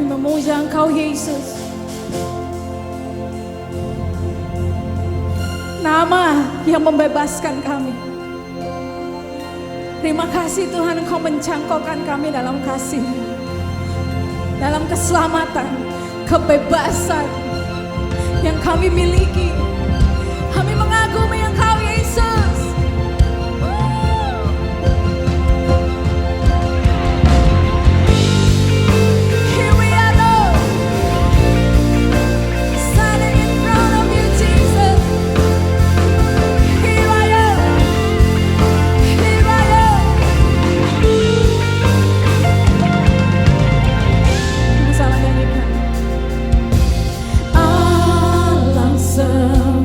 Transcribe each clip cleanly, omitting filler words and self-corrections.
memuja Engkau Yesus. Nama yang membebaskan kami. Terima kasih Tuhan, Engkau mencangkokkan kami dalam kasih, dalam keselamatan, kebebasan yang kami miliki. Kami mengagumi Engkau Yesus. Here we are, Lord, standing in front of you, Jesus. Here I am. Here I am. Kita salah nyanyikan. Alam semesta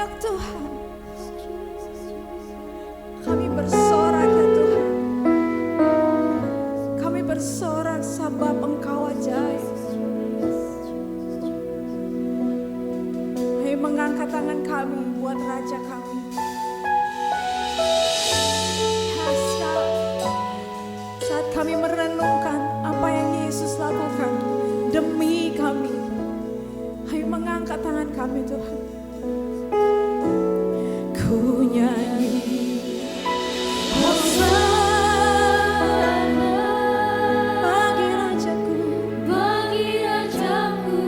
layak Tuhan. Kami bersorak ya Tuhan. Kami bersorak sebab Engkau ajaib. Kami mengangkat tangan kami buat Raja kami. Saat kami merenungkan apa yang Yesus lakukan demi kami, kami mengangkat tangan kami Tuhan. Ku nyanyi Hosana bagi Rajaku, Bagi Rajaku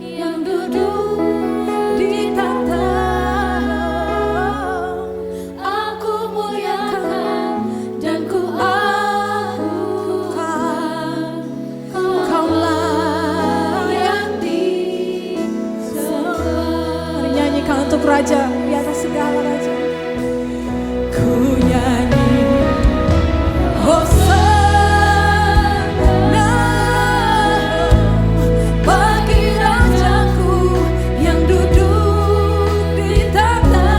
yang duduk di tahta. aku muliakan dan ku agungkan. Kau layak disembah. Mari nyanyikan untuk Raja di atas segala raja. Ku nyanyi Hosana bagi Rajaku yang duduk di tahta.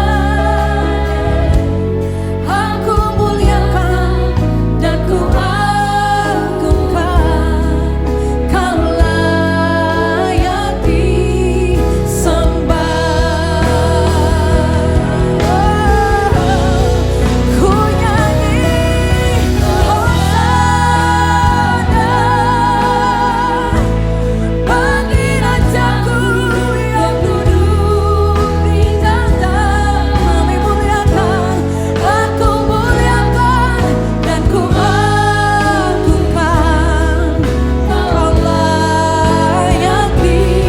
Aku muliakan dan ku agungkan. Kau layak disembah. Ku nyanyi Hosana bagi Rajaku yang duduk di tahta. Kami muliakan, aku muliakan dan ku agungkan. Kau layak disembah.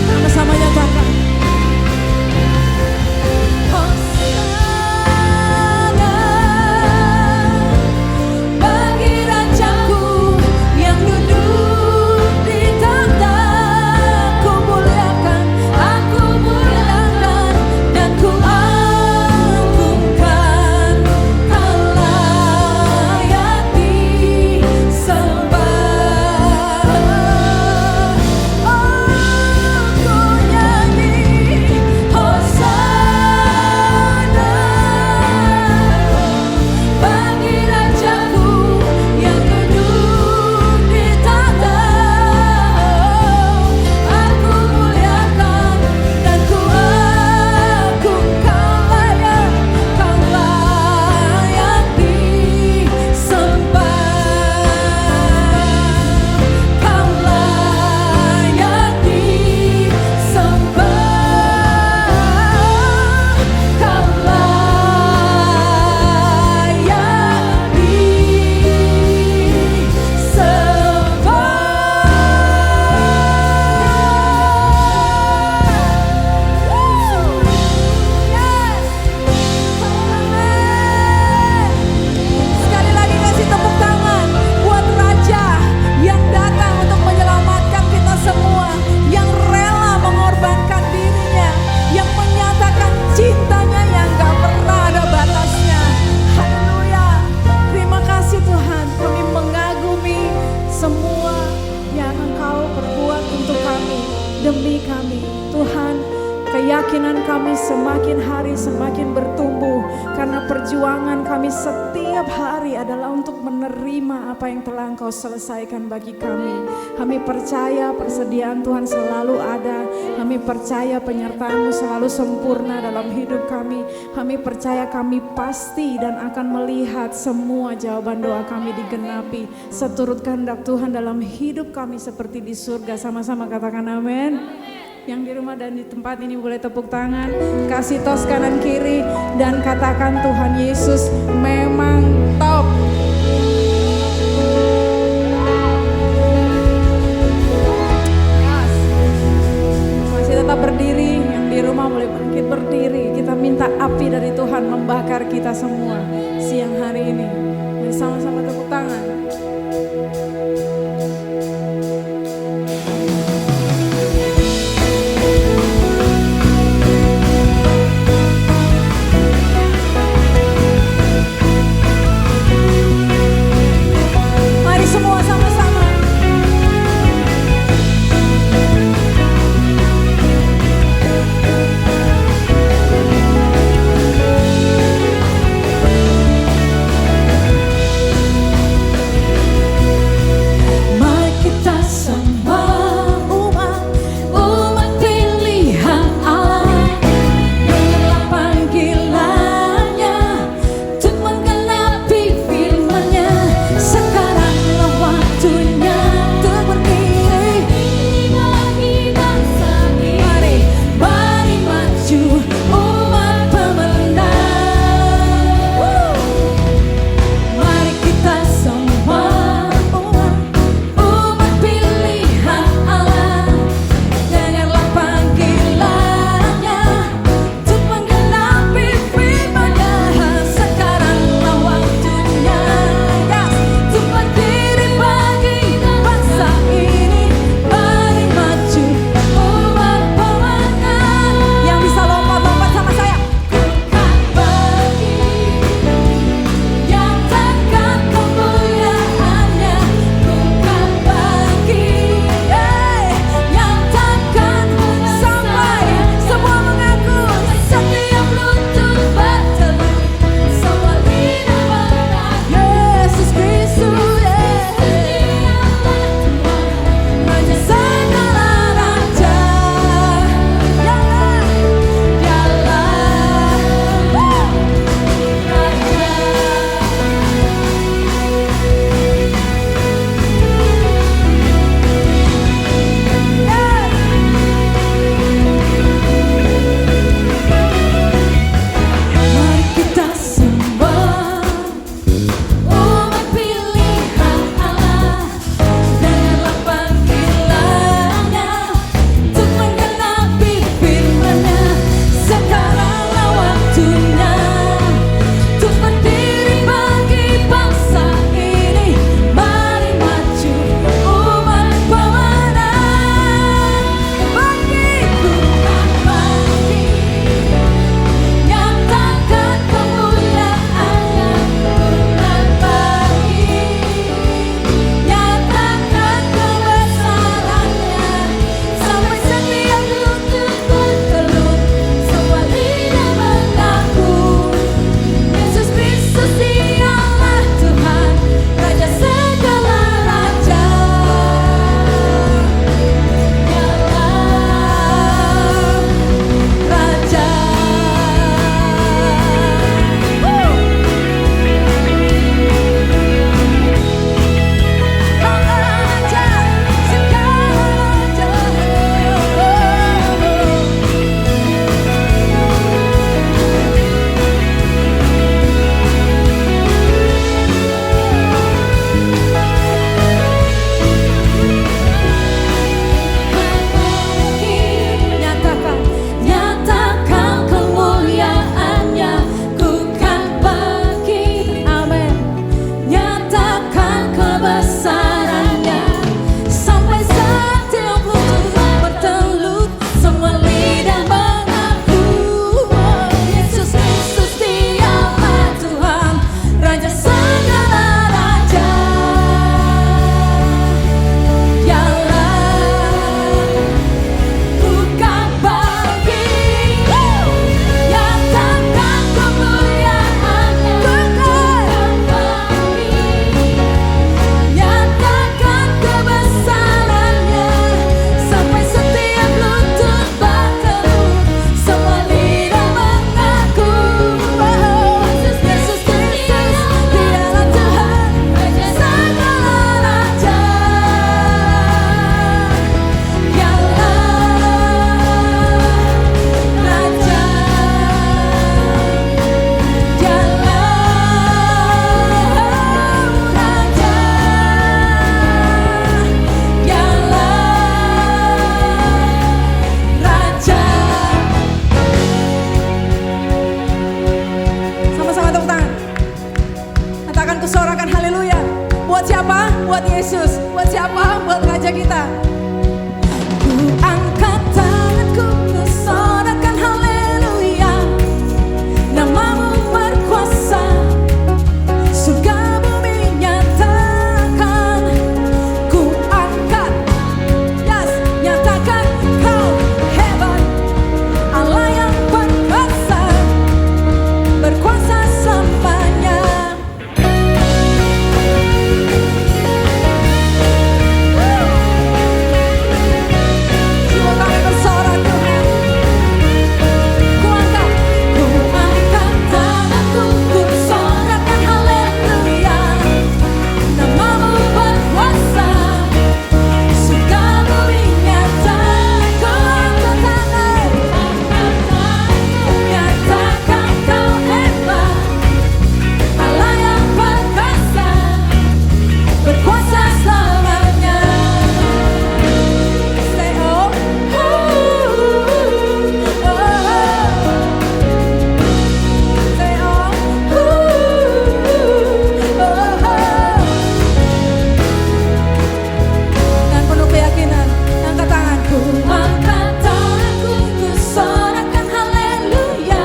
Sama-sama nyatakan Hosana bagi Rajaku yang duduk di tahta. Ku muliakan, aku muliakan dan ku agungkan. Kau layak disembah. Oh, ku nyanyi Hosana bagi Rajaku yang duduk di tahta. Aku muliakan dan ku agungkan. Kau layak disembah. Kau layak disembah. Kau Sekali lagi kasih tepuk tangan buat Raja yang datang untuk menyelamatkan kita semua, yang rela mengorbankan dirinya, yang menyatakan cintanya yang gak pernah ada batasnya. Haleluya. Terima kasih Tuhan, kami mengagumi semua yang Engkau perbuat untuk kami, demi kami. Tuhan, keyakinan kami semakin hari semakin bertumbuh karena perjuangan kami setiap hari adalah untuk menerima apa yang telah Engkau selesaikan bagi kami. Kami percaya persediaan Tuhan selalu ada. Kami percaya penyertaan-Mu selalu sempurna dalam hidup kami. Kami percaya kami pasti dan akan melihat semua jawaban doa kami digenapi seturut kehendak Tuhan dalam hidup kami seperti di surga. Sama-sama katakan amin. Yang di rumah dan di tempat ini boleh tepuk tangan, kasih tos kanan kiri dan katakan Tuhan Yesus memang top. Masih tetap berdiri, yang di rumah boleh bangkit berdiri. Kita minta api dari Tuhan membakar kita semua siang hari ini. Mari sama-sama tepuk tangan. Mari semua sama-sama. bersorakan haleluya. Buat siapa? Buat Yesus. Buat siapa? Buat Raja kita. Ku angkat tanganku, ku sorakan haleluya. Namamu berkuasa, surga bumi nyatakan. Ku angkat, yes, nyatakan kau hebat, Allah yang berkuasa, berkuasa selamanya. Jiwa kami bersorak Tuhan. Ku angkat tanganku, ku sorakan haleluya. Namamu berkuasa, surga bumi nyatakan. Ku angkat tangan, nyatakan kau hebat, Allah yang berkuasa, berkuasa selamanya. Say oh, say Dan penuh keyakinan, angkat tanganku, angkat tanganku, ku sorakan haleluya.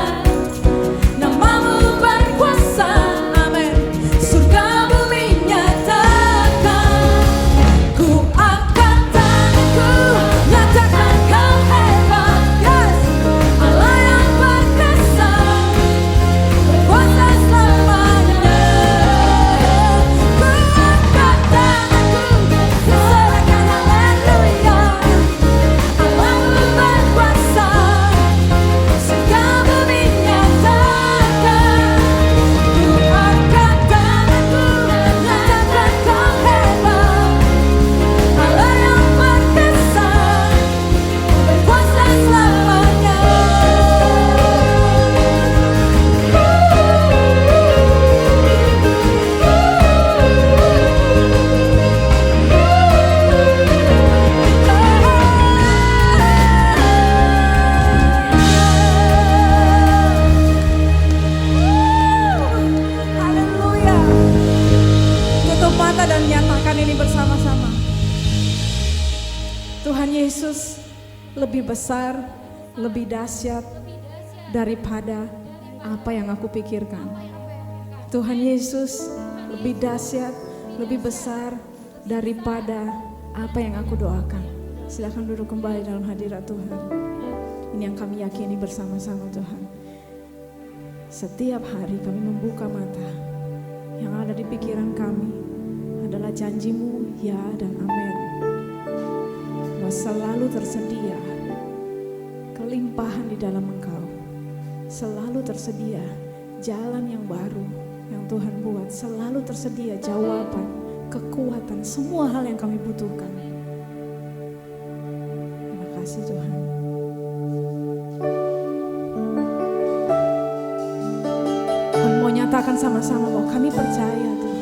Namamu berkuasa, amin, surga bumi nyatakan. Ku angkat tanganku, nyatakan kau hebat, yes, Allah yang berkuasa, berkuasa selamanya. Ku angkat tanganku, ku sorakan haleluya. Allahmu berkuasa, surga bumi nyatakan. Ku angkat tanganku, nyatakan kau hebat, Allah yang berkuasa, berkuasa selamanya. Haleluya. Tutup mata dan nyatakan ini bersama-sama. Tuhan Yesus lebih besar, lebih dahsyat daripada apa yang aku pikirkan. Tuhan Yesus lebih dahsyat, lebih besar daripada apa yang aku doakan. Silakan duduk kembali dalam hadirat Tuhan. Ini yang kami yakini bersama-sama Tuhan. Setiap hari kami membuka mata, yang ada di pikiran kami adalah janji-Mu, ya dan amin. Bahwa selalu tersedia kelimpahan di dalam Engkau. Selalu tersedia jalan yang baru yang Tuhan buat. Selalu tersedia jawaban, kekuatan, semua hal yang kami butuhkan. Terima kasih Tuhan. Kami mau nyatakan sama-sama bahwa kami percaya Tuhan.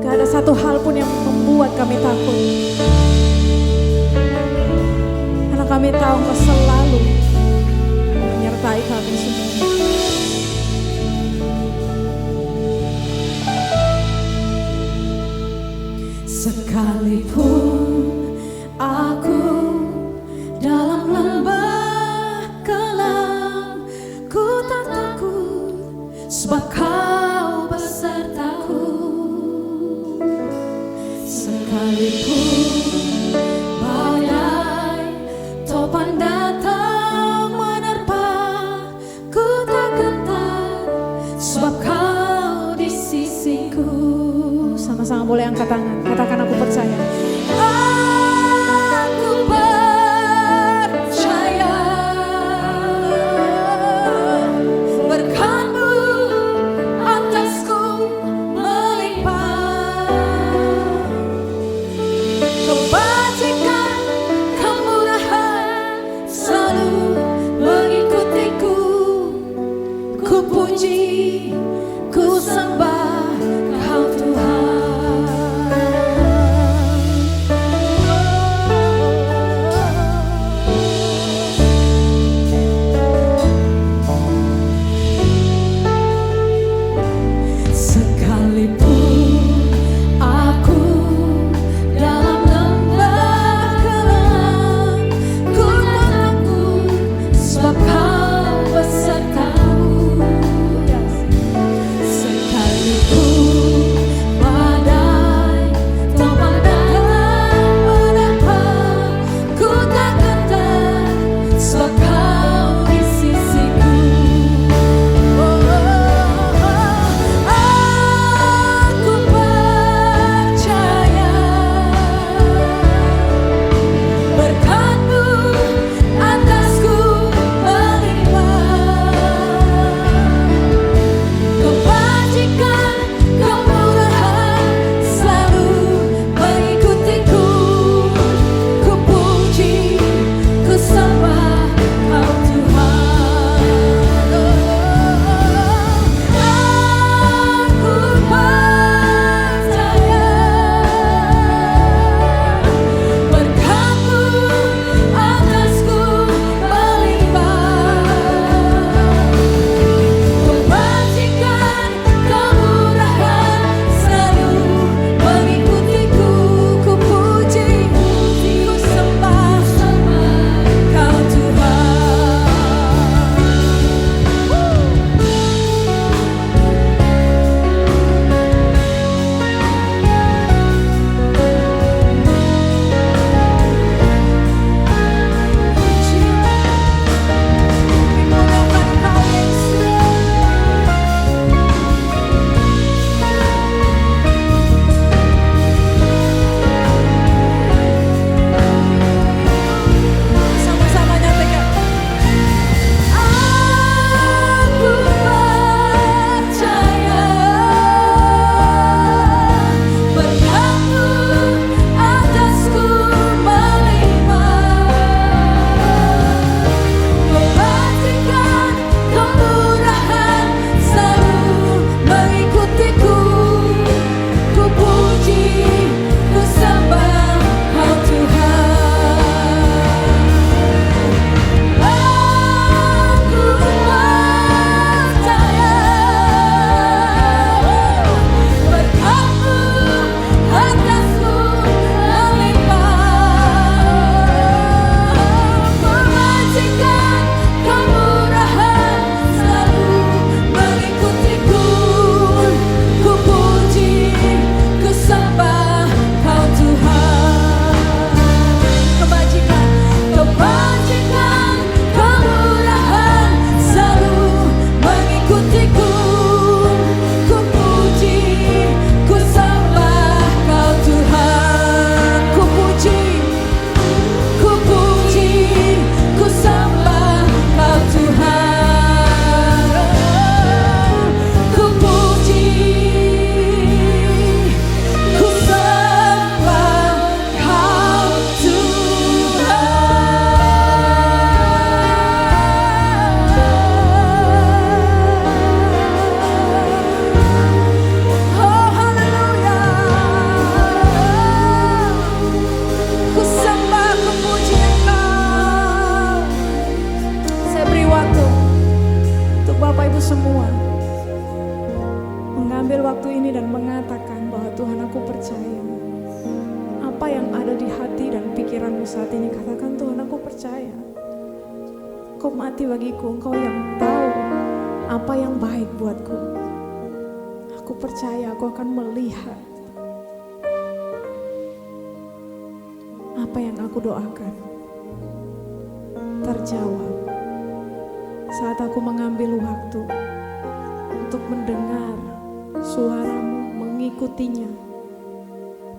Gak ada satu hal pun yang membuat kami takut. Karena kami tahu Engkau selalu menyertai kami semua. Sekalipun aku dalam lembah kelam, ku tak takut, sebab Kau besertaku. Sekalipun badai topan datang menerpa, ku tak gentar, sebab Kau di sisiku. Sama-sama boleh angkat tangan, katakan aku percaya. Aku percaya berkat-Mu atasku melimpah. Kebajikan, kemurahan selalu mengikutiku. Ku puji, ku sembah Kau Tuhan. semua mengambil waktu ini dan mengatakan bahwa Tuhan, aku percaya. Apa yang ada di hati dan pikiranmu saat ini, katakan, Tuhan, aku percaya. Kau mati bagiku, Engkau yang tahu apa yang baik buatku. Aku percaya aku akan melihat apa yang aku doakan terjawab saat aku mengambil waktu untuk mendengar suaramu, mengikutinya.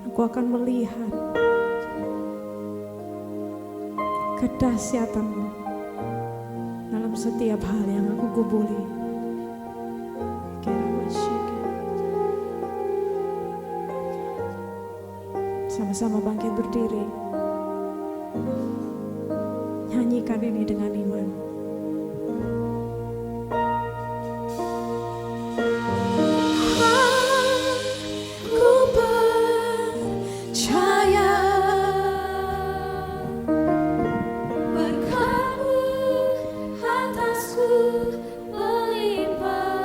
Aku akan melihat kedahsyatanmu dalam setiap hal yang aku gubuli. Sama-sama bangkit berdiri. Nyanyikan ini dengan iman. Aku percaya berkat-Mu atasku melimpah.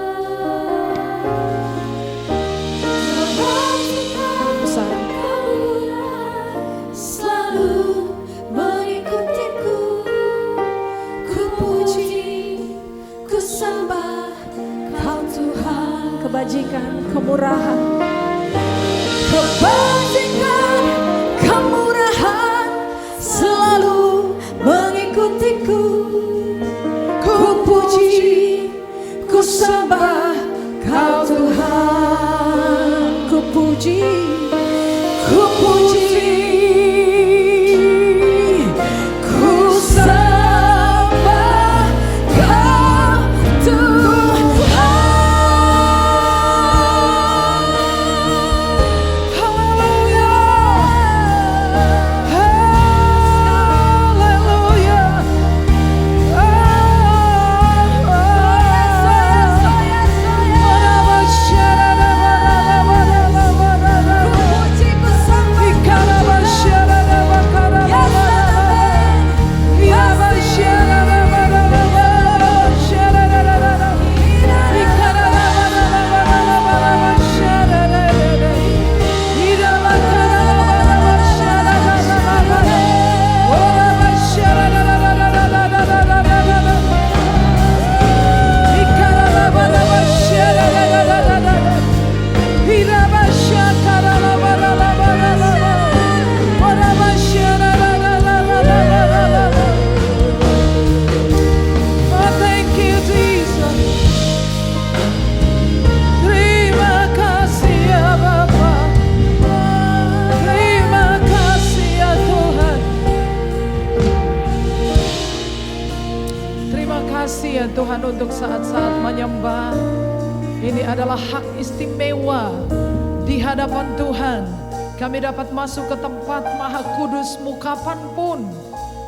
Besar. Selalu mengikutiku, ku puji, ku sembah Kau Tuhan. Kebajikan, kemurahan, Kebajikan, kemurahan selalu mengikutiku. Ku puji, ku sembah Kau Tuhan. ku puji, Ku puji, ku sembah Kau Tuhan. Haleluya, haleluya. kasih ya Tuhan untuk saat-saat menyembah. Ini adalah hak istimewa di hadapan Tuhan. Kami dapat masuk ke tempat Maha Kudus-Mu kapanpun,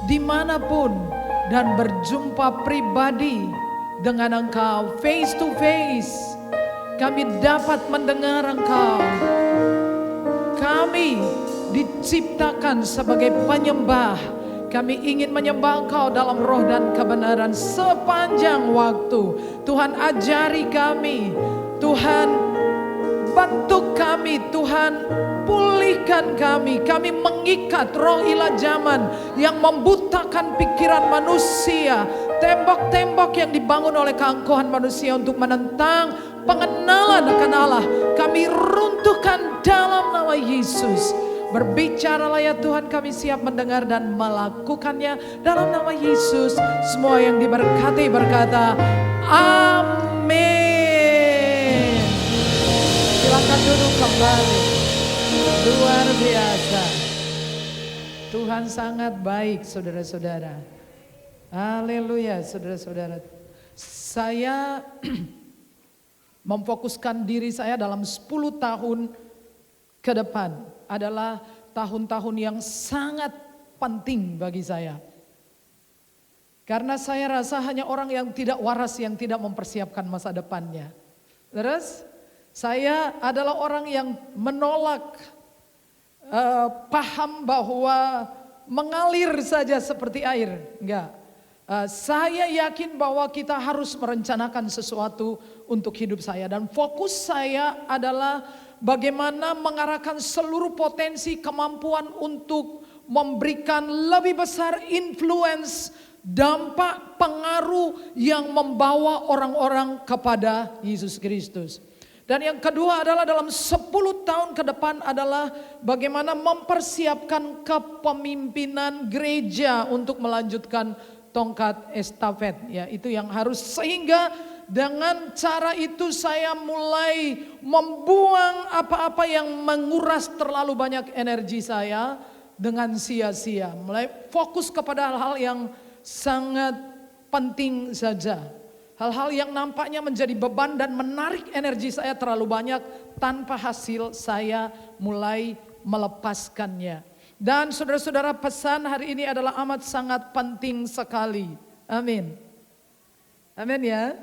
dimanapun, dan berjumpa pribadi dengan Engkau face to face. Kami dapat mendengar Engkau. Kami diciptakan sebagai penyembah. Kami ingin menyembah Engkau dalam roh dan kebenaran sepanjang waktu. Tuhan ajari kami, Tuhan bentuk kami, Tuhan pulihkan kami. Kami mengikat roh ilah zaman yang membutakan pikiran manusia. Tembok-tembok yang dibangun oleh keangkuhan manusia untuk menentang pengenalan akan Allah. Kami runtuhkan dalam nama Yesus. Berbicaralah ya Tuhan, kami siap mendengar dan melakukannya dalam nama Yesus. Semua yang diberkati berkata amin. Silakan duduk kembali. Luar biasa. Tuhan sangat baik saudara-saudara. Haleluya saudara-saudara. Saya memfokuskan diri saya dalam 10 tahun ke depan. Adalah tahun-tahun yang sangat penting bagi saya. Karena saya rasa hanya orang yang tidak waras yang tidak mempersiapkan masa depannya. Terus saya adalah orang yang menolak paham bahwa mengalir saja seperti air. Enggak. Saya yakin bahwa kita harus merencanakan sesuatu untuk hidup saya. Dan fokus saya adalah bagaimana mengarahkan seluruh potensi kemampuan untuk memberikan lebih besar influence, dampak, pengaruh yang membawa orang-orang kepada Yesus Kristus. Dan yang kedua adalah dalam 10 tahun ke depan adalah bagaimana mempersiapkan kepemimpinan gereja untuk melanjutkan tongkat estafet. Ya, itu yang harus, sehingga dengan cara itu saya mulai membuang apa-apa yang menguras terlalu banyak energi saya dengan sia-sia. Mulai fokus kepada hal-hal yang sangat penting saja. Hal-hal yang nampaknya menjadi beban dan menarik energi saya terlalu banyak, tanpa hasil saya mulai melepaskannya. Dan saudara-saudara, pesan hari ini adalah amat sangat penting sekali. Amin. Amin ya.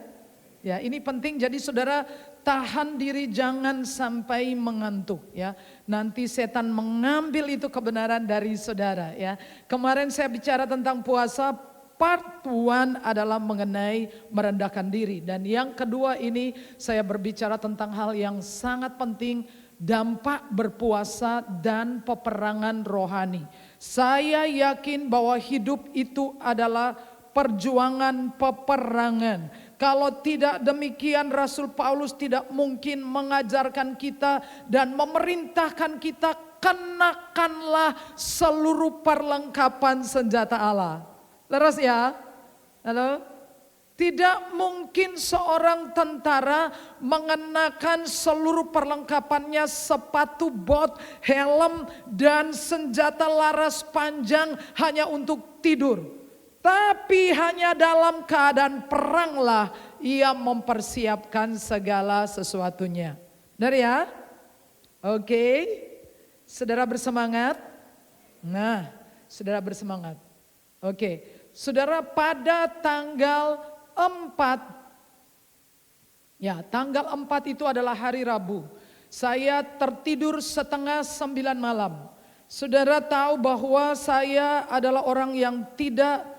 Ya, ini penting, jadi saudara tahan diri, jangan sampai mengantuk ya. Nanti setan mengambil itu kebenaran dari saudara ya. Kemarin saya bicara tentang puasa, part 1 adalah mengenai merendahkan diri. Dan yang kedua ini saya berbicara tentang hal yang sangat penting, dampak berpuasa dan peperangan rohani. Saya yakin bahwa hidup itu adalah perjuangan peperangan. Kalau tidak demikian, Rasul Paulus tidak mungkin mengajarkan kita dan memerintahkan kita, kenakanlah seluruh perlengkapan senjata Allah. Leras ya? Halo? Tidak mungkin seorang tentara mengenakan seluruh perlengkapannya, sepatu, bot, helm, dan senjata laras panjang hanya untuk tidur. Tapi hanya dalam keadaan peranglah ia mempersiapkan segala sesuatunya. Benar ya? Oke. Saudara bersemangat? Nah, saudara bersemangat. Oke. Saudara, pada tanggal 4, ya tanggal 4 itu adalah hari Rabu. Saya tertidur setengah 9 malam. Saudara tahu bahwa saya adalah orang yang tidak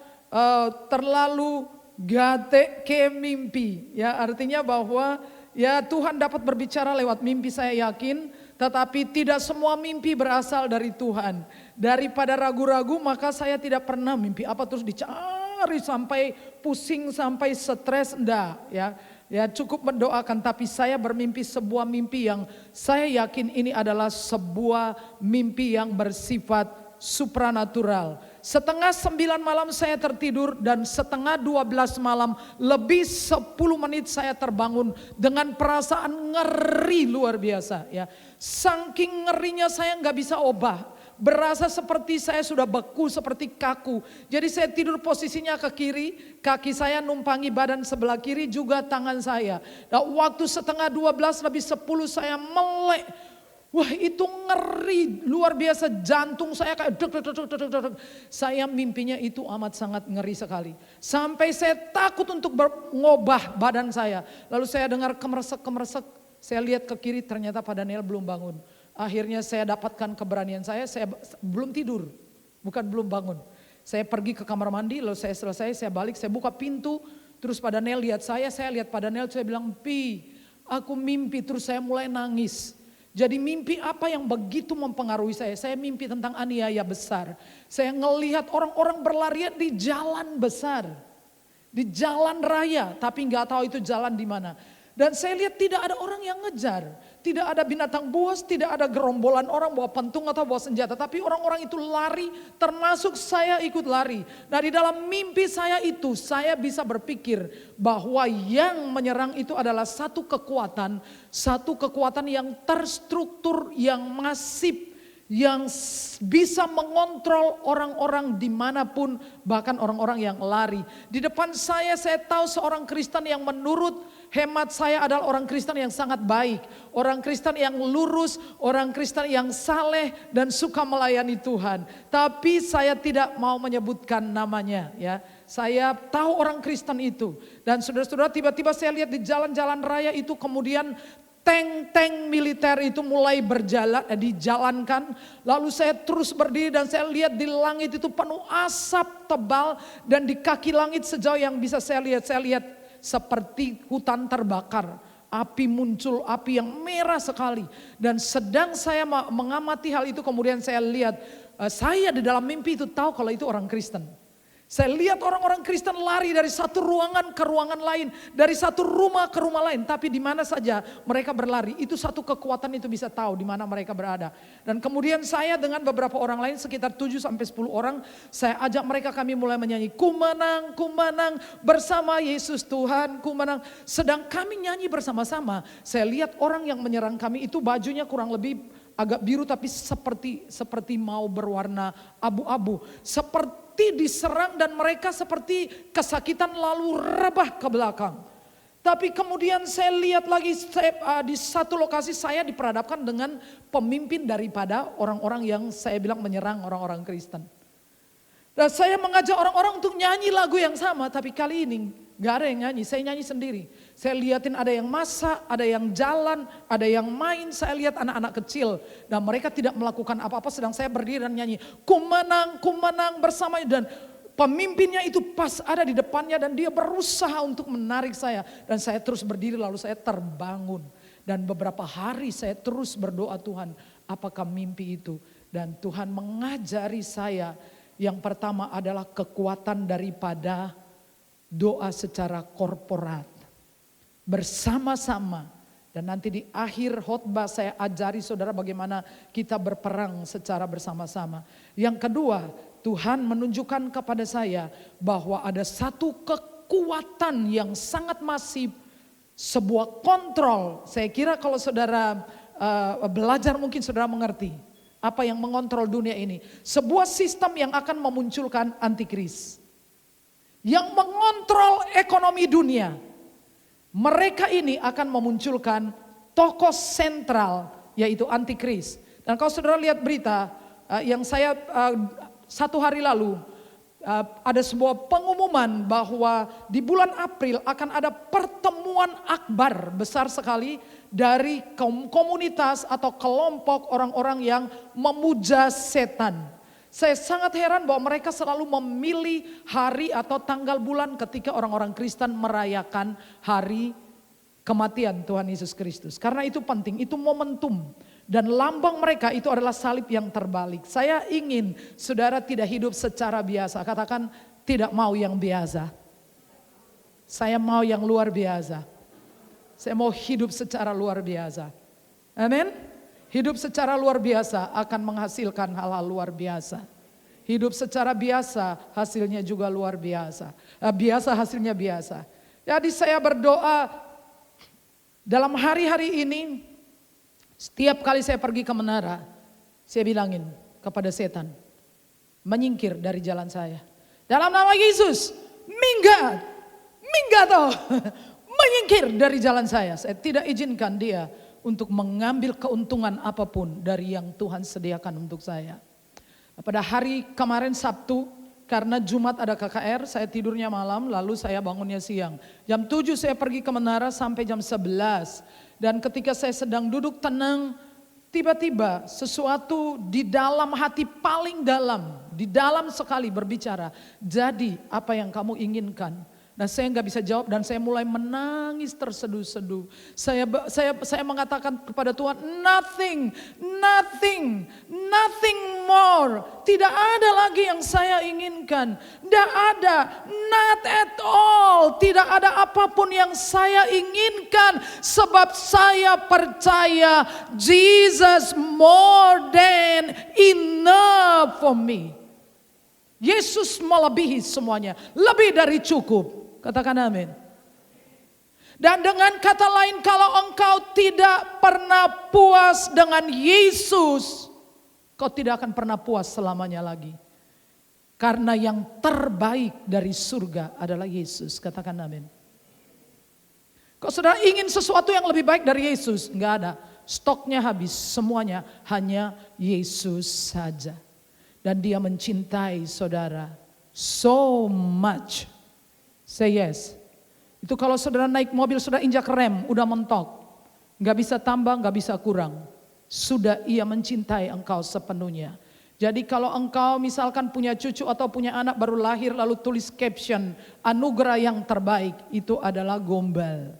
terlalu gate ke mimpi. Ya, artinya bahwa ya Tuhan dapat berbicara lewat mimpi, saya yakin. Tetapi tidak semua mimpi berasal dari Tuhan. Daripada ragu-ragu, maka saya tidak pernah mimpi apa terus dicari sampai pusing, sampai stres, enggak ya. Ya cukup mendoakan, tapi saya bermimpi sebuah mimpi yang saya yakin ini adalah sebuah mimpi yang bersifat supranatural. Setengah 9 malam saya tertidur dan setengah 12 malam lebih 10 menit saya terbangun dengan perasaan ngeri luar biasa ya. Saking ngerinya saya nggak bisa obah. Berasa seperti saya sudah beku, seperti kaku. Jadi saya tidur posisinya ke kiri, kaki saya numpangi badan sebelah kiri, juga tangan saya. Dan waktu setengah 12 lebih 10 saya melek. Wah itu ngeri luar biasa, jantung saya kayak deg. Saya mimpinya itu amat sangat ngeri sekali. Sampai saya takut untuk mengubah badan saya. Lalu saya dengar kemeresek, saya lihat ke kiri, ternyata Pak Daniel belum bangun. Akhirnya saya dapatkan keberanian saya belum tidur, bukan belum bangun. Saya pergi ke kamar mandi, lalu saya selesai, saya balik, saya buka pintu. Terus Pak Daniel lihat saya lihat Pak Daniel, saya bilang, "Pi, aku mimpi." Terus saya mulai nangis. Jadi mimpi apa yang begitu mempengaruhi saya? Saya mimpi tentang aniaya besar. Saya ngelihat orang-orang berlarian di jalan besar, di jalan raya, tapi nggak tahu itu jalan di mana. Dan saya lihat tidak ada orang yang ngejar. Tidak ada binatang buas, tidak ada gerombolan orang bawa pentung atau bawa senjata. Tapi orang-orang itu lari, termasuk saya ikut lari. Nah di dalam mimpi saya itu, saya bisa berpikir bahwa yang menyerang itu adalah satu kekuatan yang terstruktur, yang masif, yang bisa mengontrol orang-orang dimanapun, bahkan orang-orang yang lari. Di depan saya tahu seorang Kristen yang menurut hemat saya adalah orang Kristen yang sangat baik. Orang Kristen yang lurus, orang Kristen yang saleh dan suka melayani Tuhan. Tapi saya tidak mau menyebutkan namanya ya. Saya tahu orang Kristen itu. Dan saudara-saudara, tiba-tiba saya lihat di jalan-jalan raya itu kemudian tank-tank militer itu mulai dijalankan. Lalu saya terus berdiri dan saya lihat di langit itu penuh asap tebal. Dan di kaki langit sejauh yang bisa saya lihat seperti hutan terbakar. Api muncul, api yang merah sekali. Dan sedang saya mengamati hal itu, kemudian saya lihat, saya di dalam mimpi itu tahu kalau itu orang Kristen. Saya lihat orang-orang Kristen lari dari satu ruangan ke ruangan lain, dari satu rumah ke rumah lain. Tapi di mana saja mereka berlari, itu satu kekuatan itu bisa tahu di mana mereka berada. Dan kemudian saya dengan beberapa orang lain, sekitar 7-10 orang, saya ajak mereka, kami mulai menyanyi, ku menang bersama Yesus Tuhan, ku menang. Sedang kami nyanyi bersama-sama, saya lihat orang yang menyerang kami itu bajunya kurang lebih agak biru tapi seperti mau berwarna abu-abu. Seperti diserang dan mereka seperti kesakitan lalu rebah ke belakang. Tapi kemudian saya lihat lagi di satu lokasi saya diperhadapkan dengan pemimpin daripada orang-orang yang saya bilang menyerang orang-orang Kristen. Dan saya mengajak orang-orang untuk nyanyi lagu yang sama, tapi kali ini gak ada yang nyanyi, saya nyanyi sendiri. Saya lihatin ada yang masak, ada yang jalan, ada yang main. Saya lihat anak-anak kecil dan mereka tidak melakukan apa-apa, sedang saya berdiri dan nyanyi. Ku menang bersama. Dan pemimpinnya itu pas ada di depannya dan dia berusaha untuk menarik saya. Dan saya terus berdiri lalu saya terbangun. Dan beberapa hari saya terus berdoa, Tuhan apakah mimpi itu? Dan Tuhan mengajari saya, yang pertama adalah kekuatan daripada doa secara korporat. Bersama-sama. Dan nanti di akhir khotbah saya ajari saudara bagaimana kita berperang secara bersama-sama. Yang kedua, Tuhan menunjukkan kepada saya bahwa ada satu kekuatan yang sangat masif. Sebuah kontrol. Saya kira kalau saudara belajar mungkin saudara mengerti. Apa yang mengontrol dunia ini. Sebuah sistem yang akan memunculkan antikris. Yang mengontrol ekonomi dunia. Mereka ini akan memunculkan tokoh sentral yaitu antikris. Dan kalau saudara lihat berita yang saya satu hari lalu ada sebuah pengumuman bahwa di bulan April akan ada pertemuan akbar besar sekali dari komunitas atau kelompok orang-orang yang memuja setan. Saya sangat heran bahwa mereka selalu memilih hari atau tanggal bulan ketika orang-orang Kristen merayakan hari kematian Tuhan Yesus Kristus. Karena itu penting, itu momentum. Dan lambang mereka itu adalah salib yang terbalik. Saya ingin saudara tidak hidup secara biasa. Katakan tidak mau yang biasa. Saya mau yang luar biasa. Saya mau hidup secara luar biasa. Amin. Hidup secara luar biasa akan menghasilkan hal-hal luar biasa. Hidup secara biasa hasilnya juga luar biasa. Biasa hasilnya biasa. Jadi saya berdoa dalam hari-hari ini, setiap kali saya pergi ke menara, saya bilangin kepada setan, menyingkir dari jalan saya. Dalam nama Yesus, minggat toh, menyingkir dari jalan saya. Saya tidak izinkan dia untuk mengambil keuntungan apapun dari yang Tuhan sediakan untuk saya. Pada hari kemarin Sabtu, karena Jumat ada KKR, saya tidurnya malam, lalu saya bangunnya siang. Jam 7 saya pergi ke menara sampai jam 11. Dan ketika saya sedang duduk tenang, tiba-tiba sesuatu di dalam hati paling dalam, di dalam sekali berbicara. Jadi apa yang kamu inginkan? Dan saya nggak bisa jawab dan saya mulai menangis terseduh-seduh. Saya mengatakan kepada Tuhan, nothing more. Tidak ada lagi yang saya inginkan. Tidak ada, not at all. Tidak ada apapun yang saya inginkan. Sebab saya percaya Jesus more than enough for me. Yesus melebihi semuanya, lebih dari cukup. Katakan amin. Dan dengan kata lain, kalau engkau tidak pernah puas dengan Yesus, kau tidak akan pernah puas selamanya lagi. Karena yang terbaik dari surga adalah Yesus. Katakan amin. Kalau saudara ingin sesuatu yang lebih baik dari Yesus, enggak ada. Stoknya habis, semuanya hanya Yesus saja. Dan dia mencintai saudara so much. Say yes. Itu kalau saudara naik mobil, saudara injak rem, udah mentok. Gak bisa tambah, gak bisa kurang. Sudah Ia mencintai engkau sepenuhnya. Jadi kalau engkau misalkan punya cucu atau punya anak baru lahir lalu tulis caption anugerah yang terbaik, itu adalah gombal.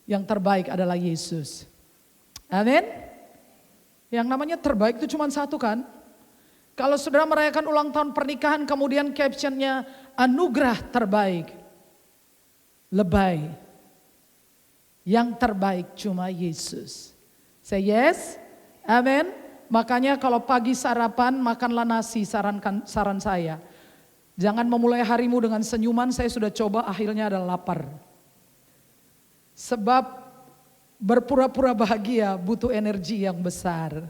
Yang terbaik adalah Yesus. Amin. Yang namanya terbaik itu cuma satu kan. Kalau saudara merayakan ulang tahun pernikahan kemudian captionnya anugerah terbaik. Lebay. Yang terbaik cuma Yesus. Say yes. Amin. Makanya kalau pagi sarapan makanlah nasi, saran saya. Jangan memulai harimu dengan senyuman, saya sudah coba akhirnya adalah lapar. Sebab berpura-pura bahagia butuh energi yang besar.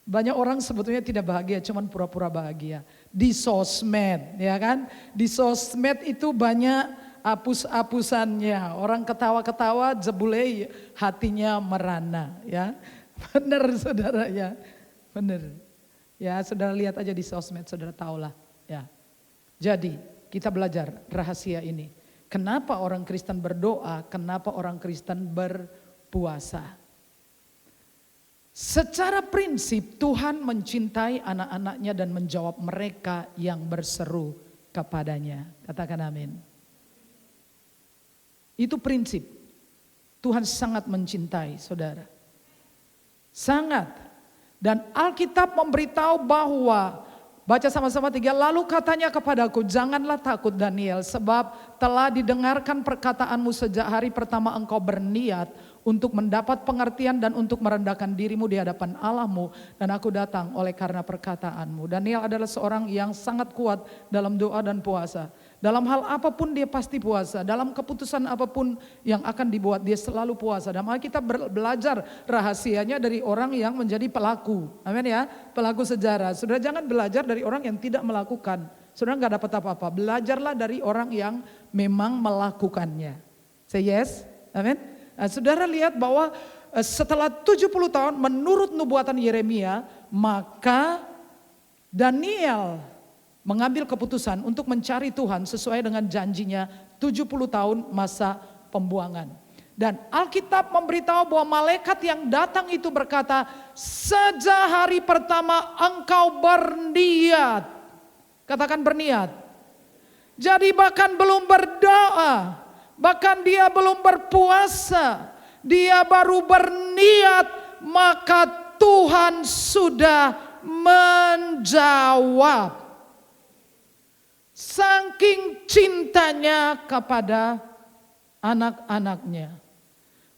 Banyak orang sebetulnya tidak bahagia, cuman pura-pura bahagia. Di sosmed, ya kan? Di sosmed itu banyak hapus-hapusannya. Orang ketawa-ketawa, jebule hatinya merana, ya. Benar saudara ya, benar. Ya saudara lihat aja di sosmed, saudara tahulah ya. Jadi kita belajar rahasia ini. Kenapa orang Kristen berdoa, kenapa orang Kristen berpuasa. Secara prinsip Tuhan mencintai anak-anaknya dan menjawab mereka yang berseru kepadanya. Katakan amin. Itu prinsip. Tuhan sangat mencintai saudara. Sangat. Dan Alkitab memberitahu bahwa, baca sama-sama 3, lalu katanya kepadaku, janganlah takut Daniel, sebab telah didengarkan perkataanmu sejak hari pertama engkau berniat untuk mendapat pengertian dan untuk merendahkan dirimu di hadapan Allahmu, dan aku datang oleh karena perkataanmu. Daniel adalah seorang yang sangat kuat dalam doa dan puasa. Dalam hal apapun dia pasti puasa. Dalam keputusan apapun yang akan dibuat dia selalu puasa. Dan maka kita belajar rahasianya dari orang yang menjadi pelaku. Amin ya. Pelaku sejarah. Saudara jangan belajar dari orang yang tidak melakukan. Saudara gak dapat apa-apa. Belajarlah dari orang yang memang melakukannya. Say yes. Amin. Nah, saudara lihat bahwa setelah 70 tahun menurut nubuatan Yeremia. Maka Daniel mengambil keputusan untuk mencari Tuhan sesuai dengan janjinya 70 tahun masa pembuangan. Dan Alkitab memberitahu bahwa malaikat yang datang itu berkata, sejak hari pertama engkau berniat. Katakan berniat. Jadi bahkan belum berdoa, bahkan dia belum berpuasa, dia baru berniat, maka Tuhan sudah menjawab. Saking cintanya kepada anak-anaknya.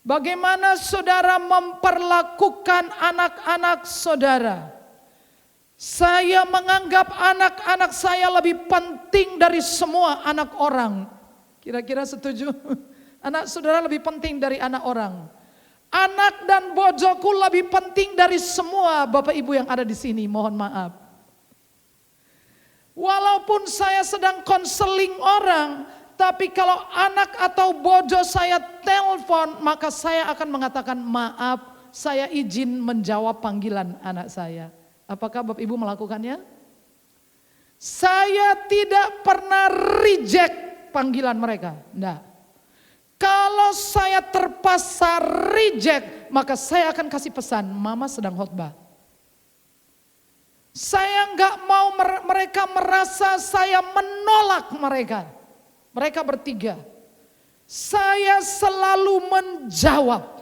Bagaimana saudara memperlakukan anak-anak saudara? Saya menganggap anak-anak saya lebih penting dari semua anak orang. Kira-kira setuju? Anak saudara lebih penting dari anak orang. Anak dan bojoku lebih penting dari semua Bapak Ibu yang ada di sini. Mohon maaf. Walaupun saya sedang konseling orang, tapi kalau anak atau bojo saya telepon, maka saya akan mengatakan maaf, saya izin menjawab panggilan anak saya. Apakah Bapak Ibu melakukannya? Saya tidak pernah reject panggilan mereka. Enggak. Kalau saya terpaksa reject, maka saya akan kasih pesan, Mama sedang khotbah. Saya enggak mau mereka merasa saya menolak mereka. Mereka bertiga. Saya selalu menjawab.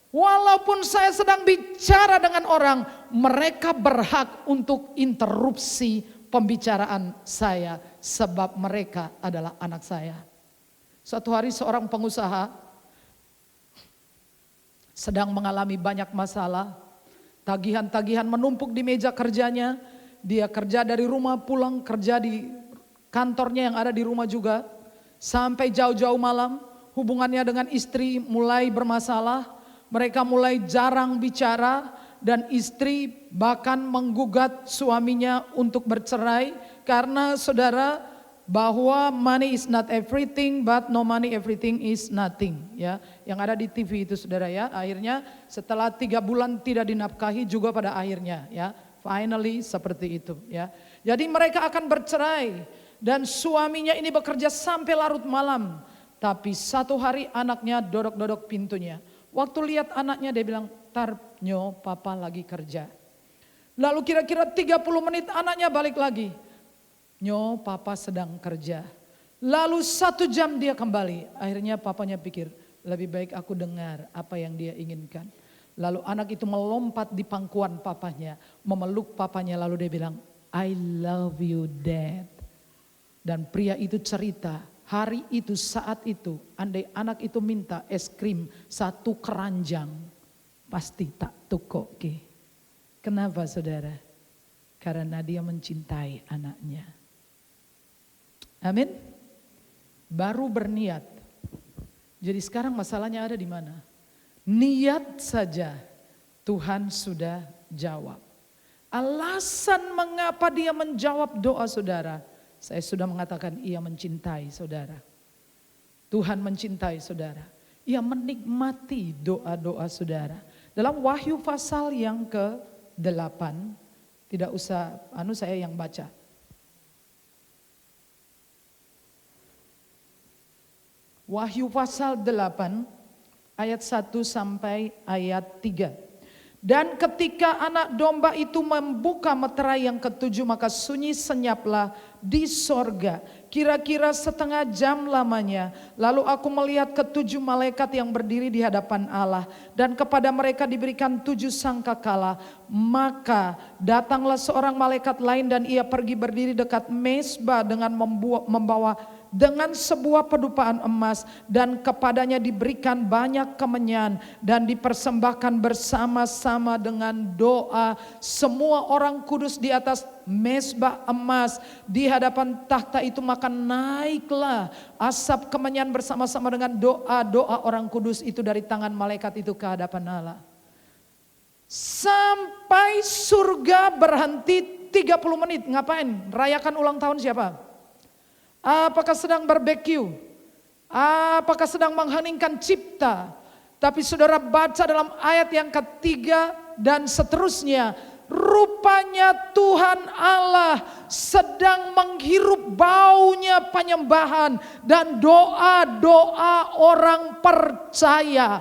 Walaupun saya sedang bicara dengan orang, mereka berhak untuk interupsi pembicaraan saya. Sebab mereka adalah anak saya. Suatu hari seorang pengusaha sedang mengalami banyak masalah. Tagihan-tagihan menumpuk di meja kerjanya. Dia kerja dari rumah pulang, kerja di kantornya yang ada di rumah juga. Sampai jauh-jauh malam, hubungannya dengan istri mulai bermasalah. Mereka mulai jarang bicara dan istri bahkan menggugat suaminya untuk bercerai. Karena saudara, bahwa money is not everything, but no money everything is nothing. Ya, yang ada di TV itu saudara ya. Akhirnya setelah 3 bulan tidak dinafkahi juga pada akhirnya ya. Finally seperti itu ya. Jadi mereka akan bercerai dan suaminya ini bekerja sampai larut malam. Tapi satu hari anaknya dodok-dodok pintunya. Waktu lihat anaknya dia bilang, "Tar nyo, papa lagi kerja." Lalu kira-kira 30 menit anaknya balik lagi. "Nyo, papa sedang kerja." Lalu 1 jam dia kembali. Akhirnya papanya pikir, lebih baik aku dengar apa yang dia inginkan. Lalu anak itu melompat di pangkuan papanya, memeluk papanya, lalu dia bilang, "I love you, Dad." Dan pria itu cerita, hari itu, saat itu, andai anak itu minta es krim 1 keranjang, pasti tak tukoke. Kenapa saudara? Karena dia mencintai anaknya. Amin. Baru berniat. Jadi sekarang masalahnya ada di mana? Niat saja Tuhan sudah jawab. Alasan mengapa dia menjawab doa saudara, saya sudah mengatakan ia mencintai saudara. Tuhan mencintai saudara. Ia menikmati doa-doa saudara. Dalam Wahyu pasal yang ke-8, tidak usah saya yang baca. Wahyu pasal 8 ayat 1 sampai ayat 3. Dan ketika anak domba itu membuka meterai yang ke-7, maka sunyi senyaplah di sorga. Kira-kira setengah jam lamanya. Lalu aku melihat ke-7 malaikat yang berdiri di hadapan Allah. Dan kepada mereka diberikan 7 sangkakala. Maka datanglah seorang malaikat lain dan ia pergi berdiri dekat mezbah dengan membawa dengan sebuah pedupaan emas, dan kepadanya diberikan banyak kemenyan dan dipersembahkan bersama-sama dengan doa semua orang kudus di atas mezbah emas di hadapan tahta itu. Maka naiklah asap kemenyan bersama-sama dengan doa-doa orang kudus itu dari tangan malaikat itu ke hadapan Allah. Sampai surga berhenti 30 menit. Ngapain? Rayakan ulang tahun siapa? Apakah sedang barbeque? Apakah sedang mengheningkan cipta? Tapi saudara baca dalam ayat yang ketiga dan seterusnya. Rupanya Tuhan Allah sedang menghirup baunya penyembahan dan doa-doa orang percaya.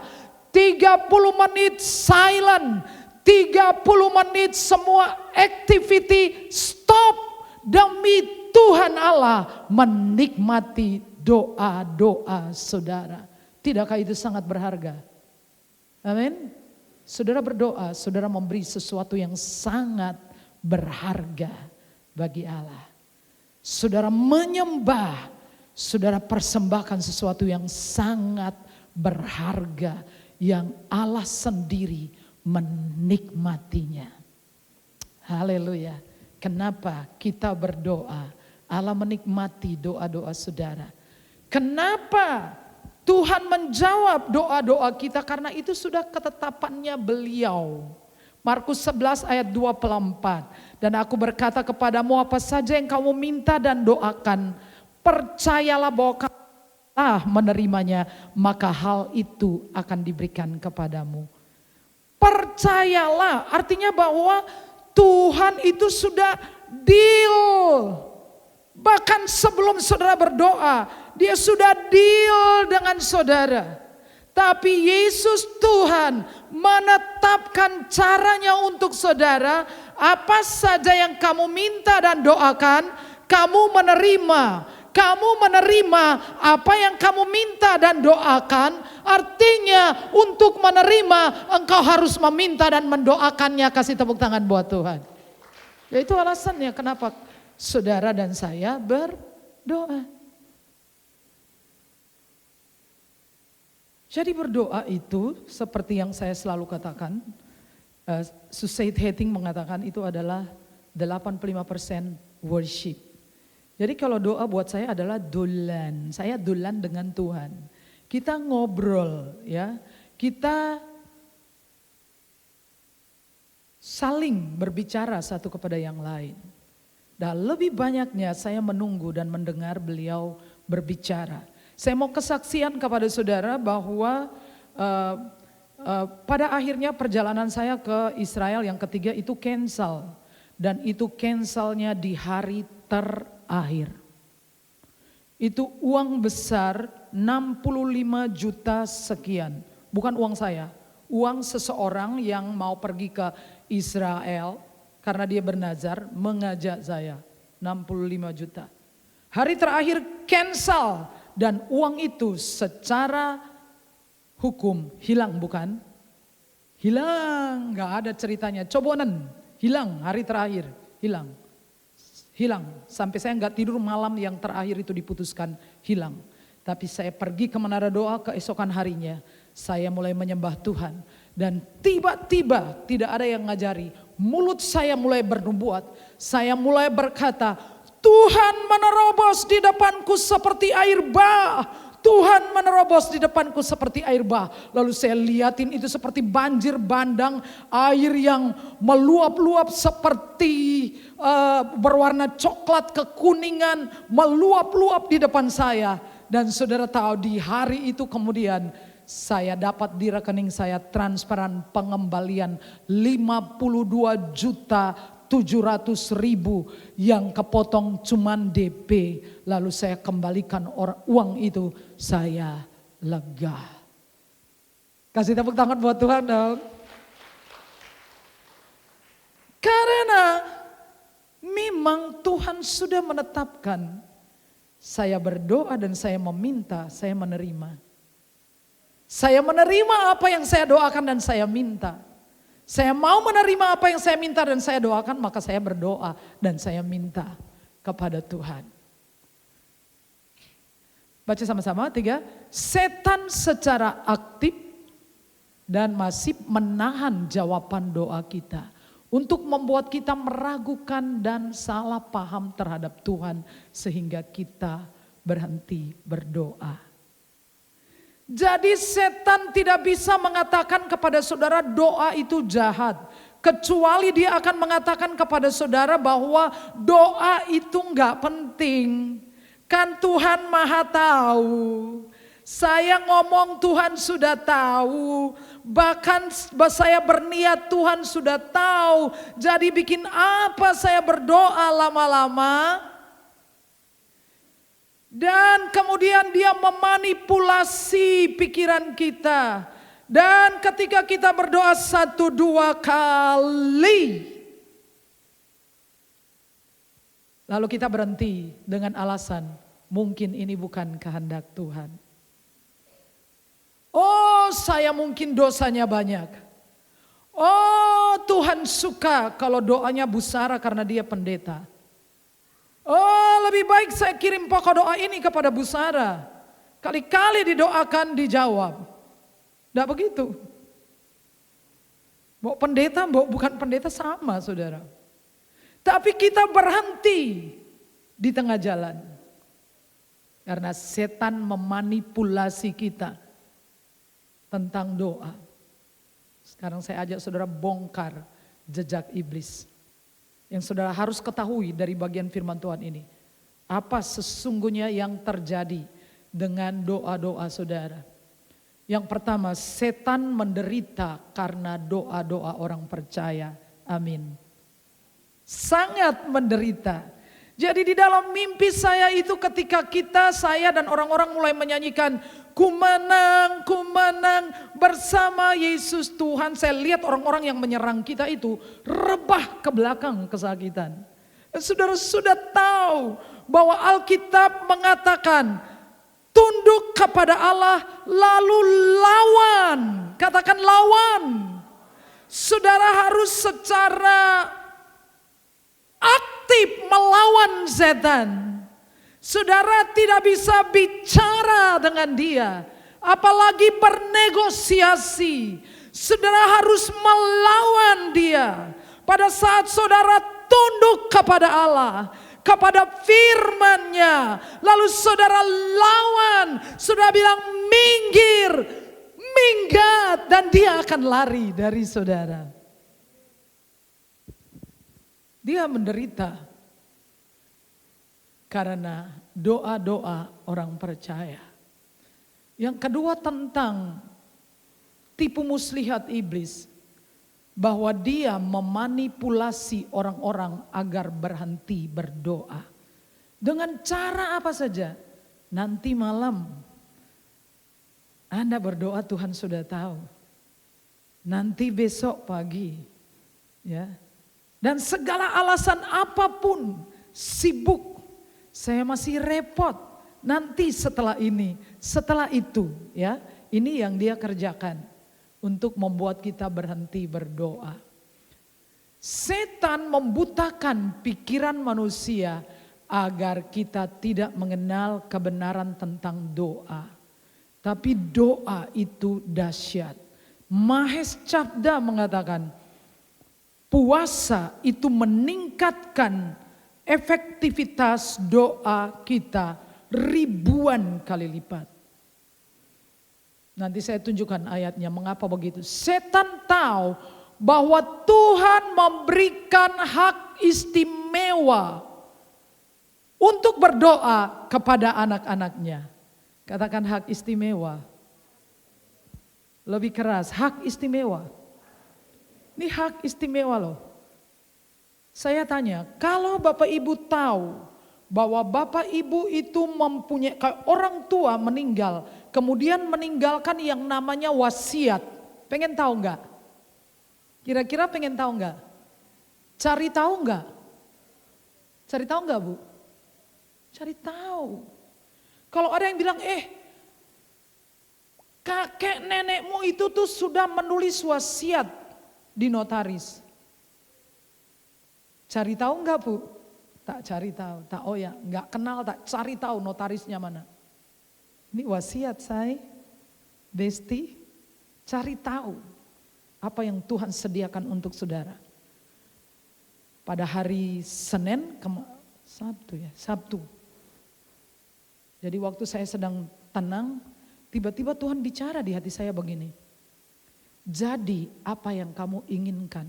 30 menit silent. 30 menit semua activity stop demi Tuhan Allah menikmati doa-doa saudara. Tidakkah itu sangat berharga? Amin. Saudara berdoa, saudara memberi sesuatu yang sangat berharga bagi Allah. Saudara menyembah, saudara persembahkan sesuatu yang sangat berharga yang Allah sendiri menikmatinya. Haleluya. Kenapa kita berdoa? Allah menikmati doa-doa saudara. Kenapa Tuhan menjawab doa-doa kita? Karena itu sudah ketetapannya beliau. Markus 11 ayat 24. Dan aku berkata kepadamu, apa saja yang kamu minta dan doakan, percayalah bahwa kamu telah menerimanya, maka hal itu akan diberikan kepadamu. Percayalah, artinya bahwa Tuhan itu sudah deal. Bahkan sebelum saudara berdoa, dia sudah deal dengan saudara. Tapi Yesus Tuhan menetapkan caranya untuk saudara. Apa saja yang kamu minta dan doakan, kamu menerima. Kamu menerima apa yang kamu minta dan doakan. Artinya untuk menerima engkau harus meminta dan mendoakannya. Kasih tepuk tangan buat Tuhan. Ya itu alasannya kenapa saudara dan saya berdoa. Jadi berdoa itu seperti yang saya selalu katakan, Suicide Hating mengatakan itu adalah 85% worship. Jadi kalau doa buat saya adalah dulan, saya dulan dengan Tuhan. Kita ngobrol ya, kita saling berbicara satu kepada yang lain. Dan lebih banyaknya saya menunggu dan mendengar beliau berbicara. Saya mau kesaksian kepada saudara bahwa pada akhirnya perjalanan saya ke Israel yang ketiga itu cancel. Dan itu cancelnya di hari terakhir. Itu uang besar 65 juta sekian. Bukan uang saya, uang seseorang yang mau pergi ke Israel karena dia bernazar mengajak saya. 65 juta. Hari terakhir cancel dan uang itu secara hukum hilang bukan? Hilang, gak ada ceritanya. Cobonan, hilang hari terakhir, hilang. Hilang, sampai saya gak tidur malam yang terakhir itu diputuskan hilang. Tapi saya pergi ke menara doa keesokan harinya. Saya mulai menyembah Tuhan. Dan tiba-tiba tidak ada yang ngajari. Mulut saya mulai bernubuat. Saya mulai berkata, Tuhan menerobos di depanku seperti air bah. Tuhan menerobos di depanku seperti air bah. Lalu saya liatin itu seperti banjir bandang. Air yang meluap-luap seperti berwarna coklat kekuningan. Meluap-luap di depan saya. Dan saudara tahu di hari itu kemudian saya dapat di rekening saya transferan pengembalian 52.700.000 yang kepotong cuman DP. Lalu saya kembalikan uang itu, saya lega. Kasih tepuk tangan buat Tuhan dong. Karena memang Tuhan sudah menetapkan saya berdoa dan saya meminta, saya menerima. Saya menerima apa yang saya doakan dan saya minta. Saya mau menerima apa yang saya minta dan saya doakan, maka saya berdoa dan saya minta kepada Tuhan. Baca sama-sama, 3. Setan secara aktif dan masif menahan jawaban doa kita. Untuk membuat kita meragukan dan salah paham terhadap Tuhan. Sehingga kita berhenti berdoa. Jadi setan tidak bisa mengatakan kepada saudara doa itu jahat. Kecuali dia akan mengatakan kepada saudara bahwa doa itu enggak penting. Kan Tuhan Maha tahu. Saya ngomong Tuhan sudah tahu. Bahkan saya berniat Tuhan sudah tahu. Jadi bikin apa saya berdoa lama-lama. Dan kemudian dia memanipulasi pikiran kita. Dan ketika kita berdoa 1-2 kali. Lalu kita berhenti dengan alasan mungkin ini bukan kehendak Tuhan. Oh, saya mungkin dosanya banyak. Oh, Tuhan suka kalau doanya Bu Sarah karena dia pendeta. Oh, lebih baik saya kirim pokok doa ini kepada Bu Sarah. Kali-kali didoakan dijawab. Tidak begitu. Mau pendeta, mau bukan pendeta sama saudara. Tapi kita berhenti di tengah jalan. Karena setan memanipulasi kita tentang doa. Sekarang saya ajak saudara bongkar jejak iblis. Yang saudara harus ketahui dari bagian firman Tuhan ini. Apa sesungguhnya yang terjadi dengan doa-doa saudara. Yang pertama, setan menderita karena doa-doa orang percaya. Amin. Sangat menderita. Jadi di dalam mimpi saya itu ketika saya dan orang-orang mulai menyanyikan ku menang bersama Yesus Tuhan. Saya lihat orang-orang yang menyerang kita itu rebah ke belakang kesakitan. Saudara sudah tahu bahwa Alkitab mengatakan tunduk kepada Allah lalu lawan. Katakan lawan. Saudara harus secara aktif melawan setan. Saudara tidak bisa bicara dengan dia, apalagi bernegosiasi. Saudara harus melawan dia. Pada saat saudara tunduk kepada Allah, kepada firman-Nya, lalu saudara lawan, saudara bilang minggir, minggat, dan dia akan lari dari saudara. Dia menderita karena doa-doa orang percaya. Yang kedua tentang tipu muslihat iblis. Bahwa dia memanipulasi orang-orang agar berhenti berdoa. Dengan cara apa saja. Nanti malam Anda berdoa Tuhan sudah tahu. Nanti besok pagi. Ya. Dan segala alasan apapun, sibuk, saya masih repot. Nanti setelah ini, setelah itu, ya. Ini yang dia kerjakan untuk membuat kita berhenti berdoa. Setan membutakan pikiran manusia agar kita tidak mengenal kebenaran tentang doa. Tapi doa itu dahsyat. Mahesh Chabda mengatakan, puasa itu meningkatkan efektivitas doa kita ribuan kali lipat. Nanti saya tunjukkan ayatnya mengapa begitu. Setan tahu bahwa Tuhan memberikan hak istimewa untuk berdoa kepada anak-anaknya. Katakan hak istimewa. Lebih keras, hak istimewa. Ini hak istimewa loh. Saya tanya, kalau Bapak Ibu tahu bahwa Bapak Ibu itu mempunyai, orang tua meninggal, kemudian meninggalkan yang namanya wasiat. Pengen tahu enggak? Kira-kira pengen tahu enggak? Cari tahu enggak? Cari tahu enggak Bu? Cari tahu. Kalau ada yang bilang, kakek nenekmu itu tuh sudah menulis wasiat di notaris. Cari tahu enggak Bu? Tak cari tahu, tak enggak kenal, tak cari tahu notarisnya mana. Ini wasiat saya, Besti, cari tahu apa yang Tuhan sediakan untuk saudara. Pada hari Senin, Sabtu. Jadi waktu saya sedang tenang, tiba-tiba Tuhan bicara di hati saya begini. Jadi apa yang kamu inginkan?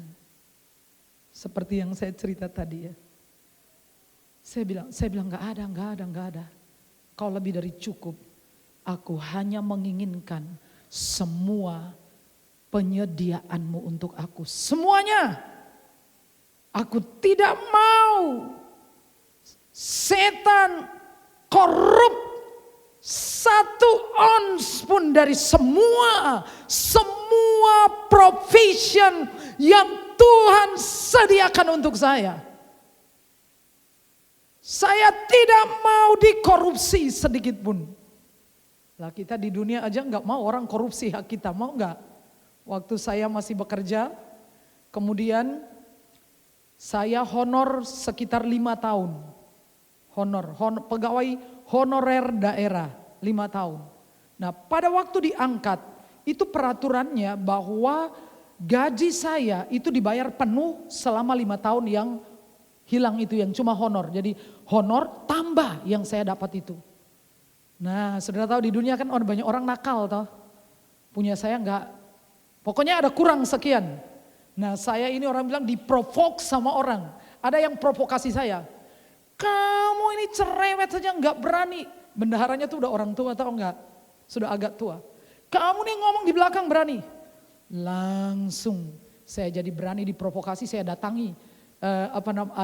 Seperti yang saya cerita tadi ya. Saya bilang enggak ada. Kau lebih dari cukup. Aku hanya menginginkan semua penyediaanmu untuk aku. Semuanya. Aku tidak mau setan korup satu ons pun dari semua provision yang Tuhan sediakan untuk saya. Saya tidak mau dikorupsi sedikit pun. Lah kita di dunia aja nggak mau orang korupsi hak kita, mau nggak? Waktu saya masih bekerja, kemudian saya honor sekitar 5 tahun. Honor, pegawai honorer daerah 5 tahun. Nah pada waktu diangkat, itu peraturannya bahwa gaji saya itu dibayar penuh selama 5 tahun yang hilang itu yang cuma honor. Jadi honor tambah yang saya dapat itu. Nah saudara tahu di dunia kan banyak orang nakal toh. Punya saya enggak, pokoknya ada kurang sekian. Nah saya ini orang bilang diprovok sama orang. Ada yang provokasi saya. Kamu ini cerewet saja enggak berani. Bendaharanya tuh udah orang tua atau enggak? Sudah agak tua. Kamu nih ngomong di belakang berani. Langsung saya jadi berani diprovokasi, saya datangi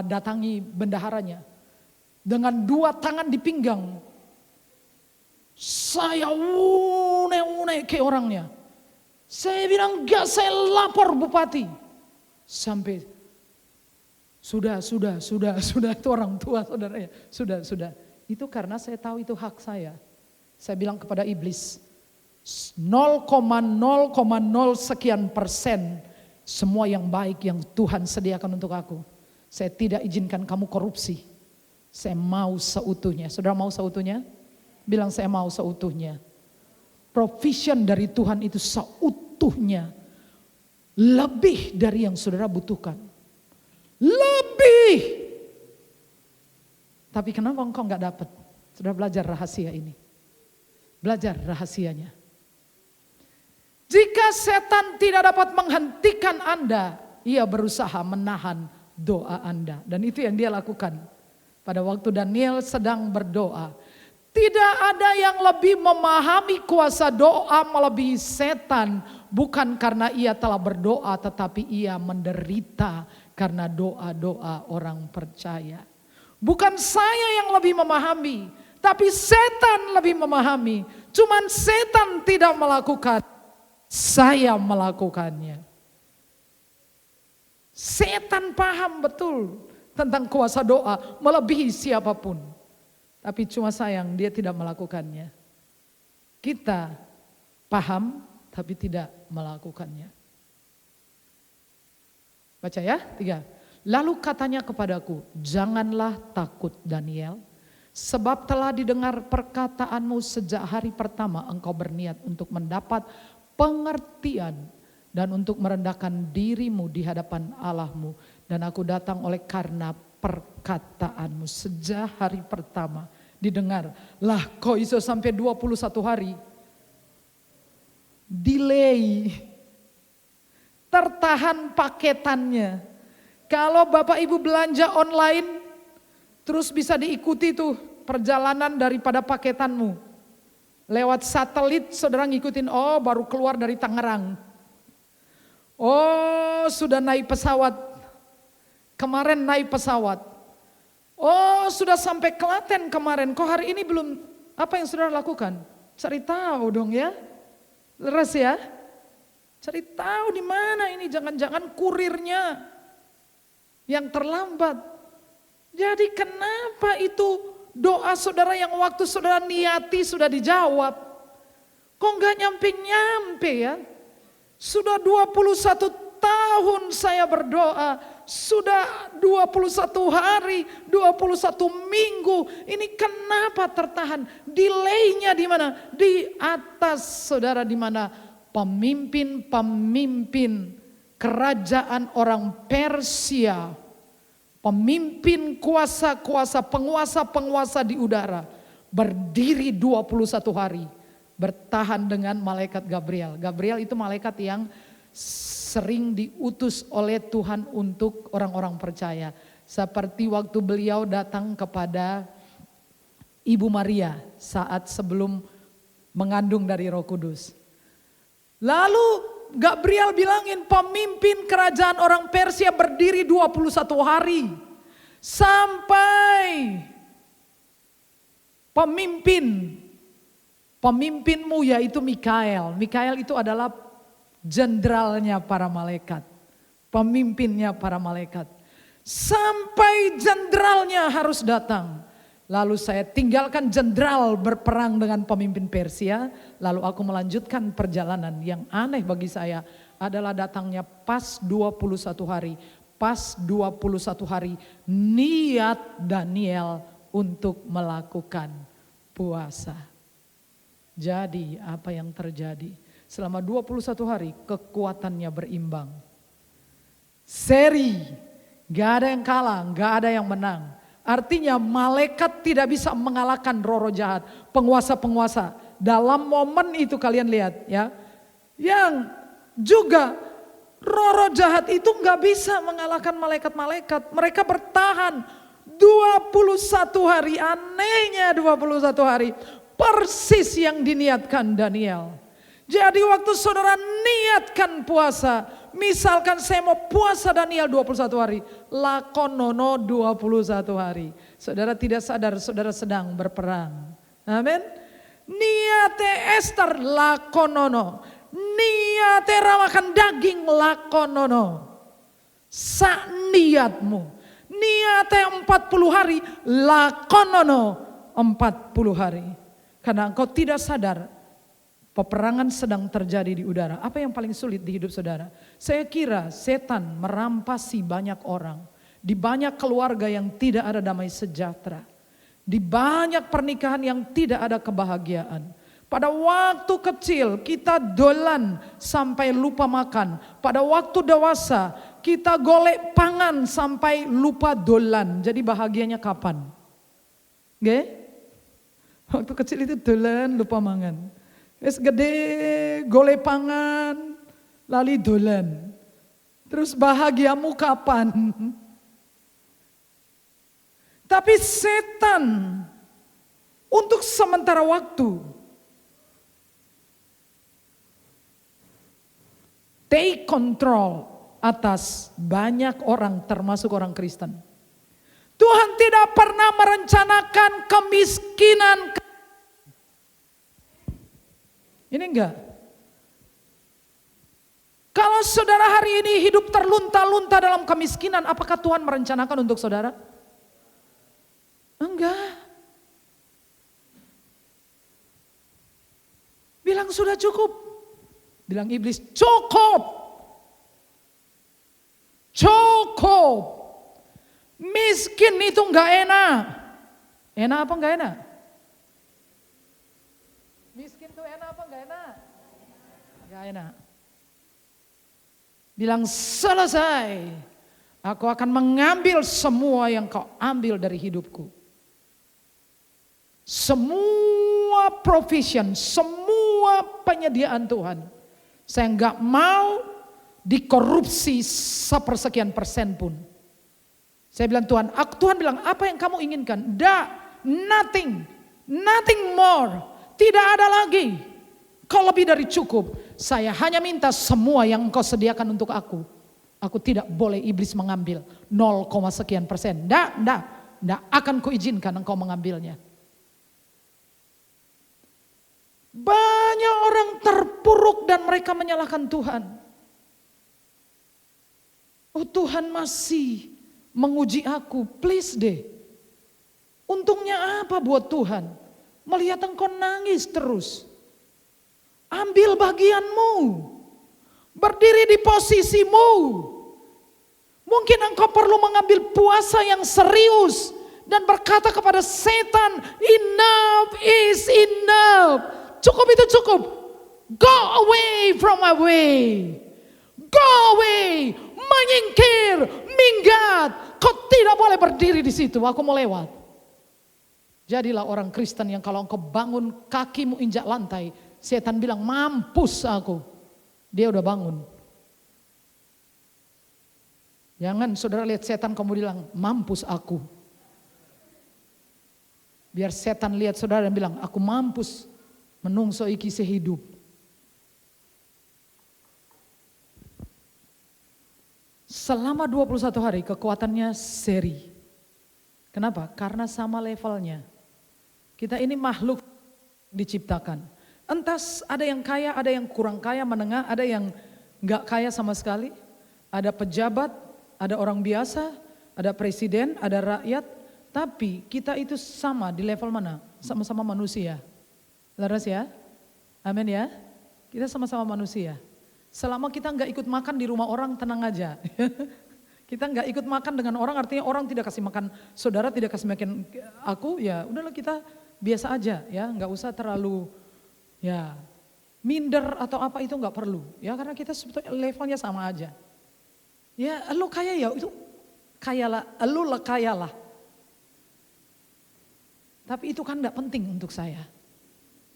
datangi bendaharanya. Dengan 2 tangan di pinggang. Saya une ke orangnya. Saya bilang enggak, saya lapor bupati. Sampai sudah itu orang tua saudaranya. Sudah. Itu karena saya tahu itu hak saya. Saya bilang kepada iblis, 0,0,0 sekian persen semua yang baik yang Tuhan sediakan untuk aku. Saya tidak izinkan kamu korupsi. Saya mau seutuhnya. Saudara mau seutuhnya? Bilang saya mau seutuhnya. Provision dari Tuhan itu seutuhnya. Lebih dari yang saudara butuhkan. Lebih. Tapi kenapa engkau enggak dapat? Saudara belajar rahasia ini. Belajar rahasianya. Jika setan tidak dapat menghentikan Anda, ia berusaha menahan doa Anda. Dan itu yang dia lakukan. Pada waktu Daniel sedang berdoa. Tidak ada yang lebih memahami kuasa doa melebihi setan. Bukan karena ia telah berdoa, tetapi ia menderita karena doa-doa orang percaya. Bukan saya yang lebih memahami, tapi setan lebih memahami. Cuman setan tidak melakukan, saya melakukannya. Setan paham betul tentang kuasa doa melebihi siapapun. Tapi cuma sayang dia tidak melakukannya. Kita paham tapi tidak melakukannya. Baca ya, 3. Lalu katanya kepadaku, janganlah takut Daniel, sebab telah didengar perkataanmu sejak hari pertama engkau berniat untuk mendapat pengertian dan untuk merendahkan dirimu di hadapan Allahmu. Dan aku datang oleh karena perkataanmu sejak hari pertama didengar. Lah kok iso sampai 21 hari? Delay. Tertahan paketannya. Kalau Bapak Ibu belanja online, terus bisa diikuti tuh perjalanan daripada paketanmu. Lewat satelit saudara ngikutin, oh baru keluar dari Tangerang. Oh sudah naik pesawat. Kemarin naik pesawat. Oh sudah sampai Klaten kemarin, kok hari ini belum, apa yang saudara lakukan? Cari tahu dong ya. Leres ya. Cari tahu di mana ini, jangan-jangan kurirnya yang terlambat. Jadi kenapa itu doa saudara yang waktu saudara niati sudah dijawab? Kok nggak nyampe-nyampe ya? Sudah 21 tahun saya berdoa, sudah 21 hari, 21 minggu. Ini kenapa tertahan? Delaynya di mana? Di atas saudara, di mana pemimpin-pemimpin kerajaan orang Persia, pemimpin kuasa-kuasa, penguasa-penguasa di udara berdiri 21 hari bertahan dengan malaikat Gabriel. Gabriel itu malaikat yang sering diutus oleh Tuhan untuk orang-orang percaya. Seperti waktu beliau datang kepada Ibu Maria saat sebelum mengandung dari Roh Kudus. Lalu Gabriel bilangin pemimpin kerajaan orang Persia berdiri 21 hari. Sampai pemimpinmu yaitu Mikael. Mikael itu adalah jenderalnya para malaikat. Pemimpinnya para malaikat. Sampai jenderalnya harus datang. Lalu saya tinggalkan jenderal berperang dengan pemimpin Persia. Lalu aku melanjutkan perjalanan. Yang aneh bagi saya adalah datangnya pas 21 hari. Pas 21 hari niat Daniel untuk melakukan puasa. Jadi apa yang terjadi? Selama 21 hari kekuatannya berimbang. Seri, gak ada yang kalah, gak ada yang menang. Artinya malaikat tidak bisa mengalahkan roh-roh jahat, penguasa-penguasa. Dalam momen itu kalian lihat ya. Yang juga roh-roh jahat itu gak bisa mengalahkan malaikat-malaikat. Mereka bertahan 21 hari, anehnya 21 hari. Persis yang diniatkan Daniel. Jadi waktu saudara niatkan puasa, misalkan saya mau puasa Daniel 21 hari, lakonono 21 hari. Saudara tidak sadar saudara sedang berperang. Amin. Niate Esther lakonono, niate ramakan daging lakonono. Sak niatmu, niate 40 hari lakonono 40 hari. Karena engkau tidak sadar peperangan sedang terjadi di udara. Apa yang paling sulit di hidup saudara? Saya kira setan merampasi banyak orang. Di banyak keluarga yang tidak ada damai sejahtera. Di banyak pernikahan yang tidak ada kebahagiaan. Pada waktu kecil kita dolan sampai lupa makan. Pada waktu dewasa kita golek pangan sampai lupa dolan. Jadi bahagianya kapan? Oke? Waktu kecil itu dolan lupa mangan. Wis gede golek pangan lali dolan. Terus bahagiamu kapan? Tapi setan untuk sementara waktu take control atas banyak orang termasuk orang Kristen. Tuhan tidak pernah merencanakan kemiskinan. Ini enggak. Kalau saudara hari ini hidup terlunta-lunta dalam kemiskinan, apakah Tuhan merencanakan untuk saudara? Enggak. Bilang sudah cukup. Bilang iblis cukup. Cukup. Miskin itu enggak enak. Enak apa enggak enak? Miskin itu enak apa enggak enak? Enggak enak. Bilang selesai. Aku akan mengambil semua yang kau ambil dari hidupku. Semua provision, semua penyediaan Tuhan. Saya enggak mau dikorupsi sepersekian persen pun. Saya bilang Tuhan bilang apa yang kamu inginkan? Nothing more. Tidak ada lagi. Kau lebih dari cukup. Saya hanya minta semua yang engkau sediakan untuk aku. Aku tidak boleh iblis mengambil 0, sekian persen. Tidak akan kuizinkan engkau mengambilnya. Banyak orang terpuruk dan mereka menyalahkan Tuhan. Oh Tuhan masih menguji aku, please deh. Untungnya apa buat Tuhan? Melihat engkau nangis terus. Ambil bagianmu. Berdiri di posisimu. Mungkin engkau perlu mengambil puasa yang serius. Dan berkata kepada setan, enough is enough. Cukup itu cukup. Go away from my way. Go away. Menyingkir. Minggat. Kau tidak boleh berdiri di situ. Aku mau lewat. Jadilah orang Kristen yang kalau engkau bangun kakimu injak lantai. Setan bilang mampus aku. Dia udah bangun. Jangan saudara lihat setan kamu bilang mampus aku. Biar setan lihat saudara dan bilang aku mampus menungso iki sehidup. Selama 21 hari kekuatannya seri. Kenapa? Karena sama levelnya. Kita ini makhluk diciptakan. Entah ada yang kaya, ada yang kurang kaya, menengah, ada yang gak kaya sama sekali. Ada pejabat, ada orang biasa, ada presiden, ada rakyat. Tapi kita itu sama di level mana? Sama-sama manusia. Laras ya? Amin ya? Kita sama-sama manusia. Selama kita gak ikut makan di rumah orang, tenang aja. Kita gak ikut makan dengan orang, artinya orang tidak kasih makan saudara, tidak kasih makan aku, ya udahlah kita biasa aja ya. Gak usah terlalu ya minder atau apa itu gak perlu. Ya karena kita sebetulnya levelnya sama aja. Ya lu kaya ya itu kayalah, lu lah kayalah. Tapi itu kan gak penting untuk saya.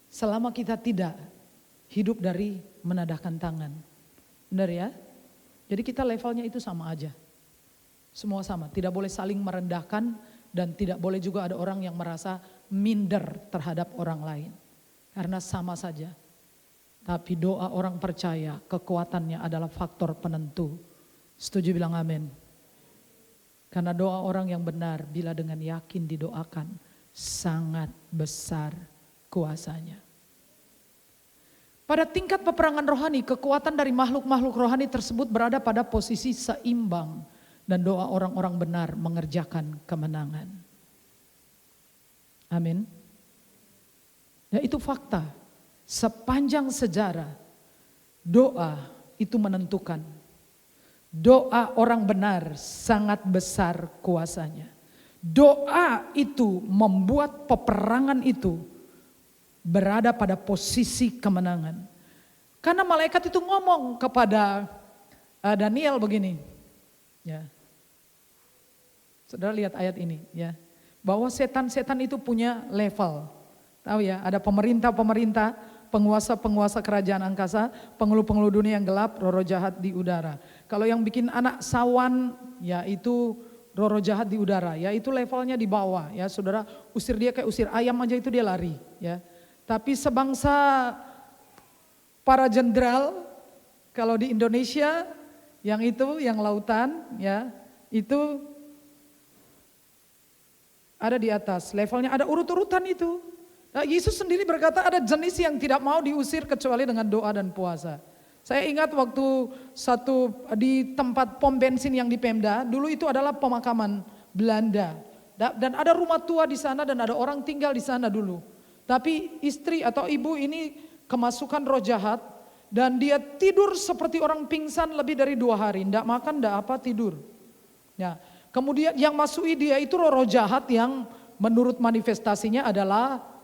Selama kita tidak hidup dari menadahkan tangan. Benar ya? Jadi kita levelnya itu sama aja. Semua sama, tidak boleh saling merendahkan dan tidak boleh juga ada orang yang merasa minder terhadap orang lain. Karena sama saja. Tapi doa orang percaya kekuatannya adalah faktor penentu. Setuju bilang amin. Karena doa orang yang benar bila dengan yakin didoakan sangat besar kuasanya. Pada tingkat peperangan rohani, kekuatan dari makhluk-makhluk rohani tersebut berada pada posisi seimbang. Dan doa orang-orang benar mengerjakan kemenangan. Amin. Ya itu fakta. Sepanjang sejarah, doa itu menentukan. Doa orang benar sangat besar kuasanya. Doa itu membuat peperangan itu berada pada posisi kemenangan. Karena malaikat itu ngomong kepada Daniel begini. Ya. Saudara lihat ayat ini ya. Bahwa setan-setan itu punya level. Tahu ya, ada pemerintah-pemerintah, penguasa-penguasa kerajaan angkasa, penghulu-penghulu dunia yang gelap, roh-roh jahat di udara. Kalau yang bikin anak sawan, ya itu roh-roh jahat di udara, ya itu levelnya di bawah. Ya saudara, usir dia kayak usir ayam aja itu dia lari. Ya, tapi sebangsa para jenderal, kalau di Indonesia, yang itu, yang lautan, ya itu ada di atas. Levelnya ada urut-urutan itu. Nah, Yesus sendiri berkata ada jenis yang tidak mau diusir kecuali dengan doa dan puasa. Saya ingat waktu di tempat pom bensin yang di Pemda, dulu itu adalah pemakaman Belanda. Dan ada rumah tua di sana dan ada orang tinggal di sana dulu. Tapi istri atau ibu ini kemasukan roh jahat dan dia tidur seperti orang pingsan lebih dari 2 hari. Tidak makan, tidak apa, tidur. Ya. Kemudian yang masui dia itu roh jahat yang menurut manifestasinya adalah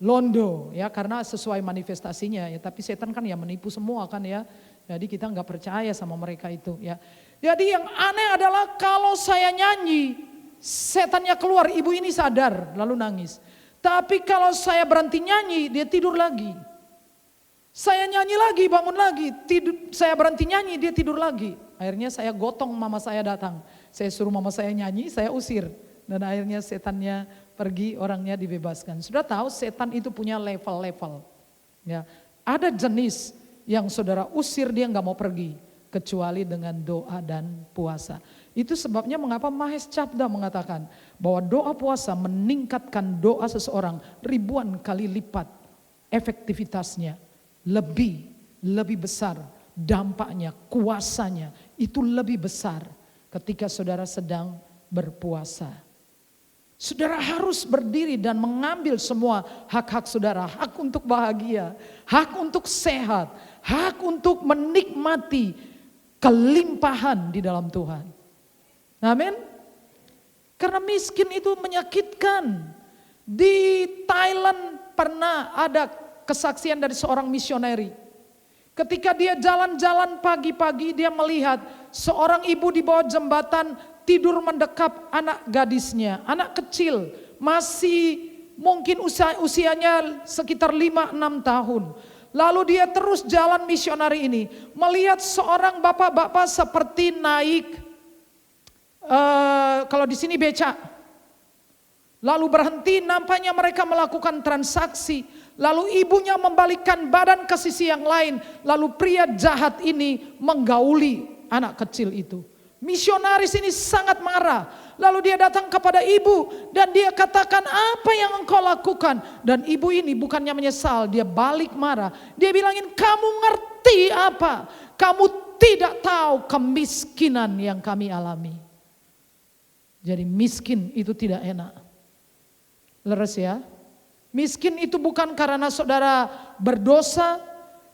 londo, ya, karena sesuai manifestasinya, ya. Tapi setan kan ya menipu semua kan ya. Jadi kita nggak percaya sama mereka itu, ya. Jadi yang aneh adalah kalau saya nyanyi, setannya keluar, ibu ini sadar lalu nangis. Tapi kalau saya berhenti nyanyi, dia tidur lagi. Saya nyanyi lagi, bangun lagi, tidur. Saya berhenti nyanyi, dia tidur lagi. Akhirnya saya gotong, mama saya datang. Saya suruh mama saya nyanyi, saya usir. Dan akhirnya setannya pergi, orangnya dibebaskan. Sudah tahu setan itu punya level-level. Ya, ada jenis yang saudara usir dia nggak mau pergi kecuali dengan doa dan puasa. Itu sebabnya mengapa Mahes Cabda mengatakan bahwa doa puasa meningkatkan doa seseorang ribuan kali lipat efektivitasnya, lebih besar dampaknya, kuasanya itu lebih besar ketika saudara sedang berpuasa. Saudara harus berdiri dan mengambil semua hak-hak saudara. Hak untuk bahagia, hak untuk sehat, hak untuk menikmati kelimpahan di dalam Tuhan. Amin. Karena miskin itu menyakitkan. Di Thailand pernah ada kesaksian dari seorang misioneri. Ketika dia jalan-jalan pagi-pagi dia melihat seorang ibu di bawah jembatan tidur mendekap anak gadisnya, anak kecil, masih mungkin usianya sekitar 5-6 tahun. Lalu dia terus jalan misionari ini, melihat seorang bapak-bapak seperti naik, kalau di sini becak. Lalu berhenti, nampaknya mereka melakukan transaksi. Lalu ibunya membalikkan badan ke sisi yang lain. Lalu pria jahat ini menggauli anak kecil itu. Misionaris ini sangat marah. Lalu dia datang kepada ibu dan dia katakan, apa yang engkau lakukan? Dan ibu ini bukannya menyesal, dia balik marah. Dia bilangin, kamu ngerti apa? Kamu tidak tahu kemiskinan yang kami alami. Jadi miskin itu tidak enak. Leres ya. Miskin itu bukan karena saudara berdosa.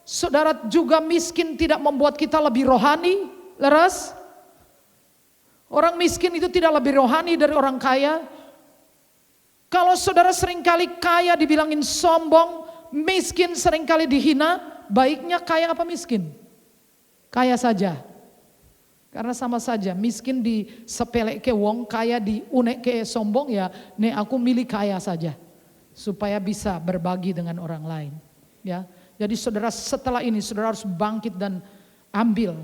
Saudara juga miskin tidak membuat kita lebih rohani. Leres. Orang miskin itu tidak lebih rohani dari orang kaya. Kalau saudara seringkali kaya dibilangin sombong, miskin seringkali dihina, baiknya kaya apa miskin? Kaya saja. Karena sama saja, miskin di sepele ke wong, kaya di unek ke sombong ya, nih aku milih kaya saja. Supaya bisa berbagi dengan orang lain. Ya, jadi saudara setelah ini saudara harus bangkit dan ambil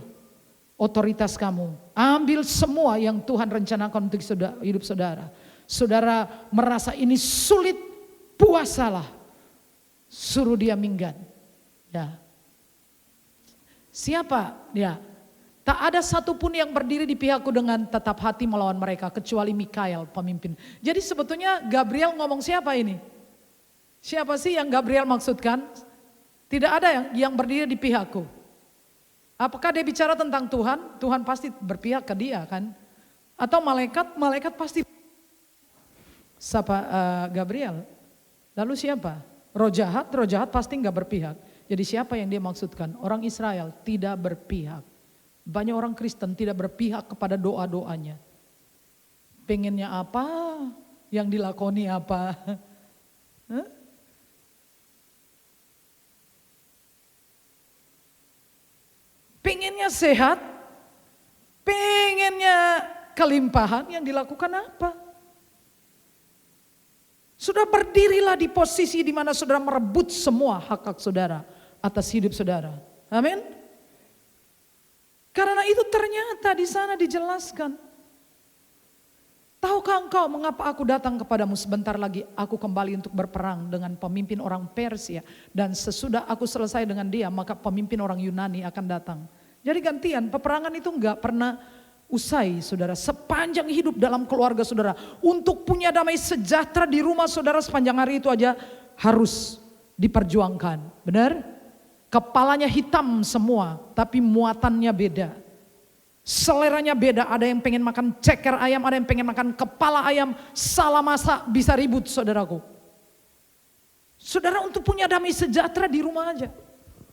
otoritas kamu. Ambil semua yang Tuhan rencanakan untuk hidup saudara. Saudara merasa ini sulit, puasalah. Suruh dia minggat. Ya. Siapa? Ya. Tak ada satupun yang berdiri di pihakku dengan tetap hati melawan mereka. Kecuali Mikael pemimpin. Jadi sebetulnya Gabriel ngomong siapa ini? Siapa sih yang Gabriel maksudkan? Tidak ada yang berdiri di pihakku. Apakah dia bicara tentang Tuhan? Tuhan pasti berpihak ke dia kan? Atau malaikat pasti. Siapa Gabriel? Lalu siapa? Roh jahat pasti nggak berpihak. Jadi siapa yang dia maksudkan? Orang Israel tidak berpihak. Banyak orang Kristen tidak berpihak kepada doa-doanya. Pengennya apa? Yang dilakoni apa? Huh? Pengennya sehat, pengennya kelimpahan, yang dilakukan apa? Sudah berdirilah di posisi di mana saudara merebut semua hak-hak saudara atas hidup saudara. Amin. Karena itu ternyata di sana dijelaskan. Tahukah engkau mengapa aku datang kepadamu sebentar lagi aku kembali untuk berperang dengan pemimpin orang Persia. Dan sesudah aku selesai dengan dia maka pemimpin orang Yunani akan datang. Jadi gantian, peperangan itu enggak pernah usai saudara. Sepanjang hidup dalam keluarga saudara. Untuk punya damai sejahtera di rumah saudara sepanjang hari itu aja harus diperjuangkan. Benar? Kepalanya hitam semua, tapi muatannya beda. Seleranya beda, ada yang pengen makan ceker ayam, ada yang pengen makan kepala ayam, salah masak bisa ribut saudaraku. Saudara, untuk punya damai sejahtera di rumah aja.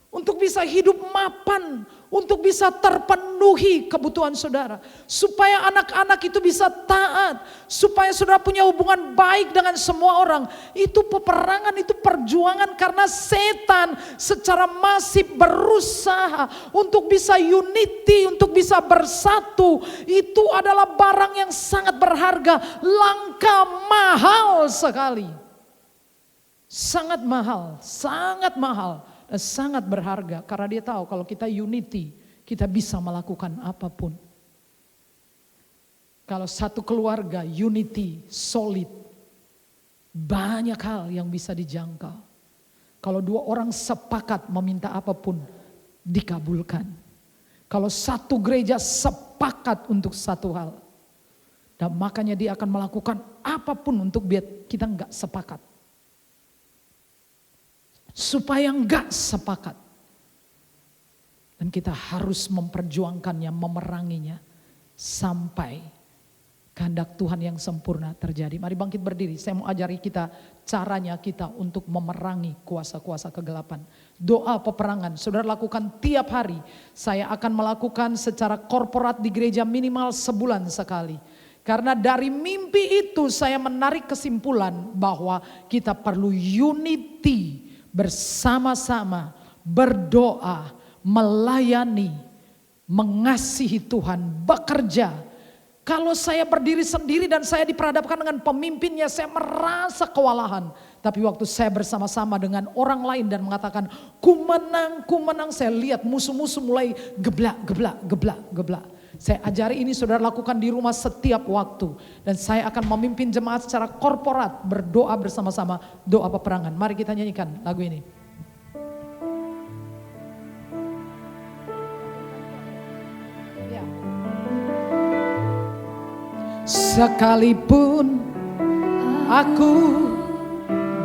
Untuk bisa hidup mapan, untuk bisa terpenuhi kebutuhan saudara. Supaya anak-anak itu bisa taat, supaya saudara punya hubungan baik dengan semua orang. Itu peperangan, itu perjuangan karena setan secara masif berusaha untuk bisa unity, untuk bisa bersatu. Itu adalah barang yang sangat berharga, langka, mahal sekali. Sangat mahal, sangat mahal. Sangat berharga karena dia tahu kalau kita unity, kita bisa melakukan apapun. Kalau satu keluarga unity, solid, banyak hal yang bisa dijangkau. Kalau dua orang sepakat meminta apapun, dikabulkan. Kalau satu gereja sepakat untuk satu hal, dan makanya dia akan melakukan apapun untuk biar kita enggak sepakat. Supaya enggak sepakat. Dan kita harus memperjuangkannya, memeranginya. Sampai kehendak Tuhan yang sempurna terjadi. Mari bangkit berdiri, saya mau ajari kita caranya kita untuk memerangi kuasa-kuasa kegelapan. Doa peperangan, saudara lakukan tiap hari. Saya akan melakukan secara korporat di gereja minimal sebulan sekali. Karena dari mimpi itu saya menarik kesimpulan bahwa kita perlu unity. Bersama-sama berdoa, melayani, mengasihi Tuhan, bekerja. Kalau saya berdiri sendiri dan saya diperhadapkan dengan pemimpinnya, saya merasa kewalahan. Tapi waktu saya bersama-sama dengan orang lain dan mengatakan, ku menang, saya lihat musuh-musuh mulai geblak. Saya ajari ini saudara lakukan di rumah setiap waktu. Dan saya akan memimpin jemaat secara korporat, berdoa bersama-sama, doa peperangan. Mari kita nyanyikan lagu ini. Ya. Sekalipun aku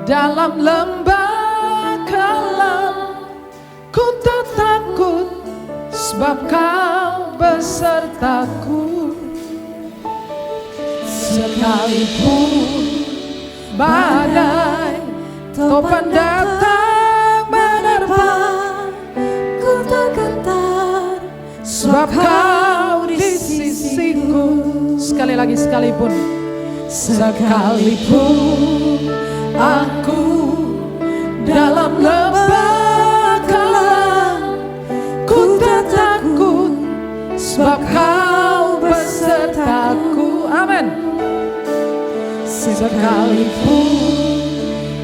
dalam lembah kelam, ku tak takut sebab kau besertaku. Sekalipun badai topan datang menerpa, ku tak gentar sebab kau di sisiku. Sekali lagi, sekalipun aku dalam lembah kelam, ku tak takut sebab kau besertaku. Amin. Sekalipun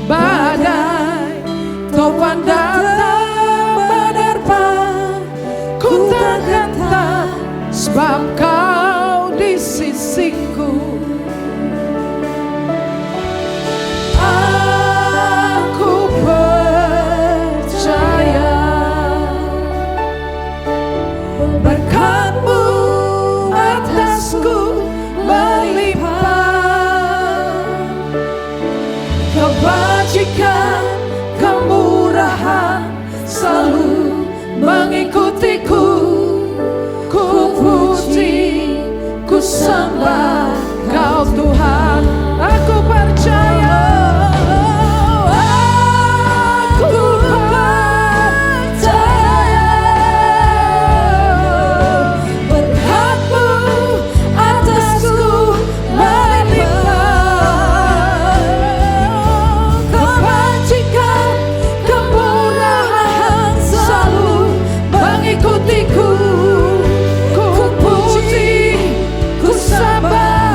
badai topan datang menerpa, ku tak gentar sebab kau di sisiku. Aku percaya berkat-Mu atasku melimpah, kebajikan, kemurahan selalu mengikutiku. Ku puji, ku sembah Kau Tuhan. Aku percaya, ku puji, ku sembah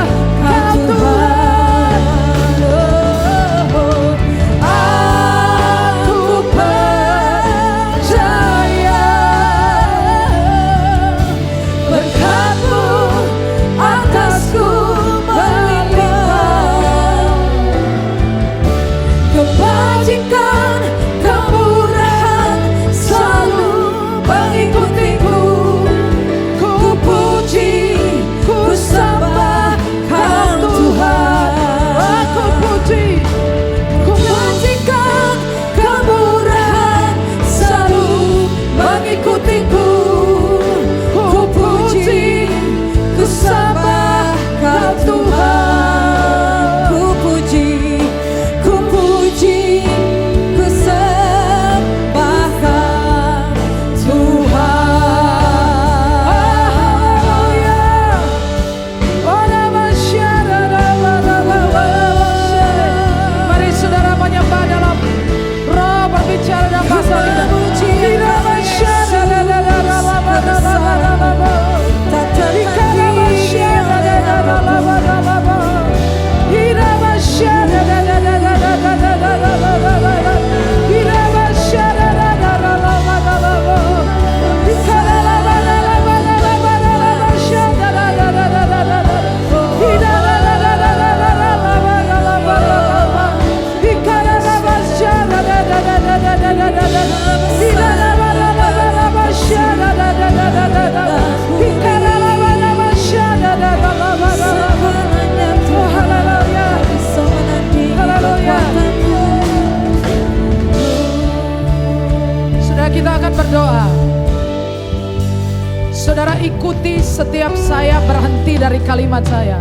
Saudara ikuti setiap saya berhenti dari kalimat saya.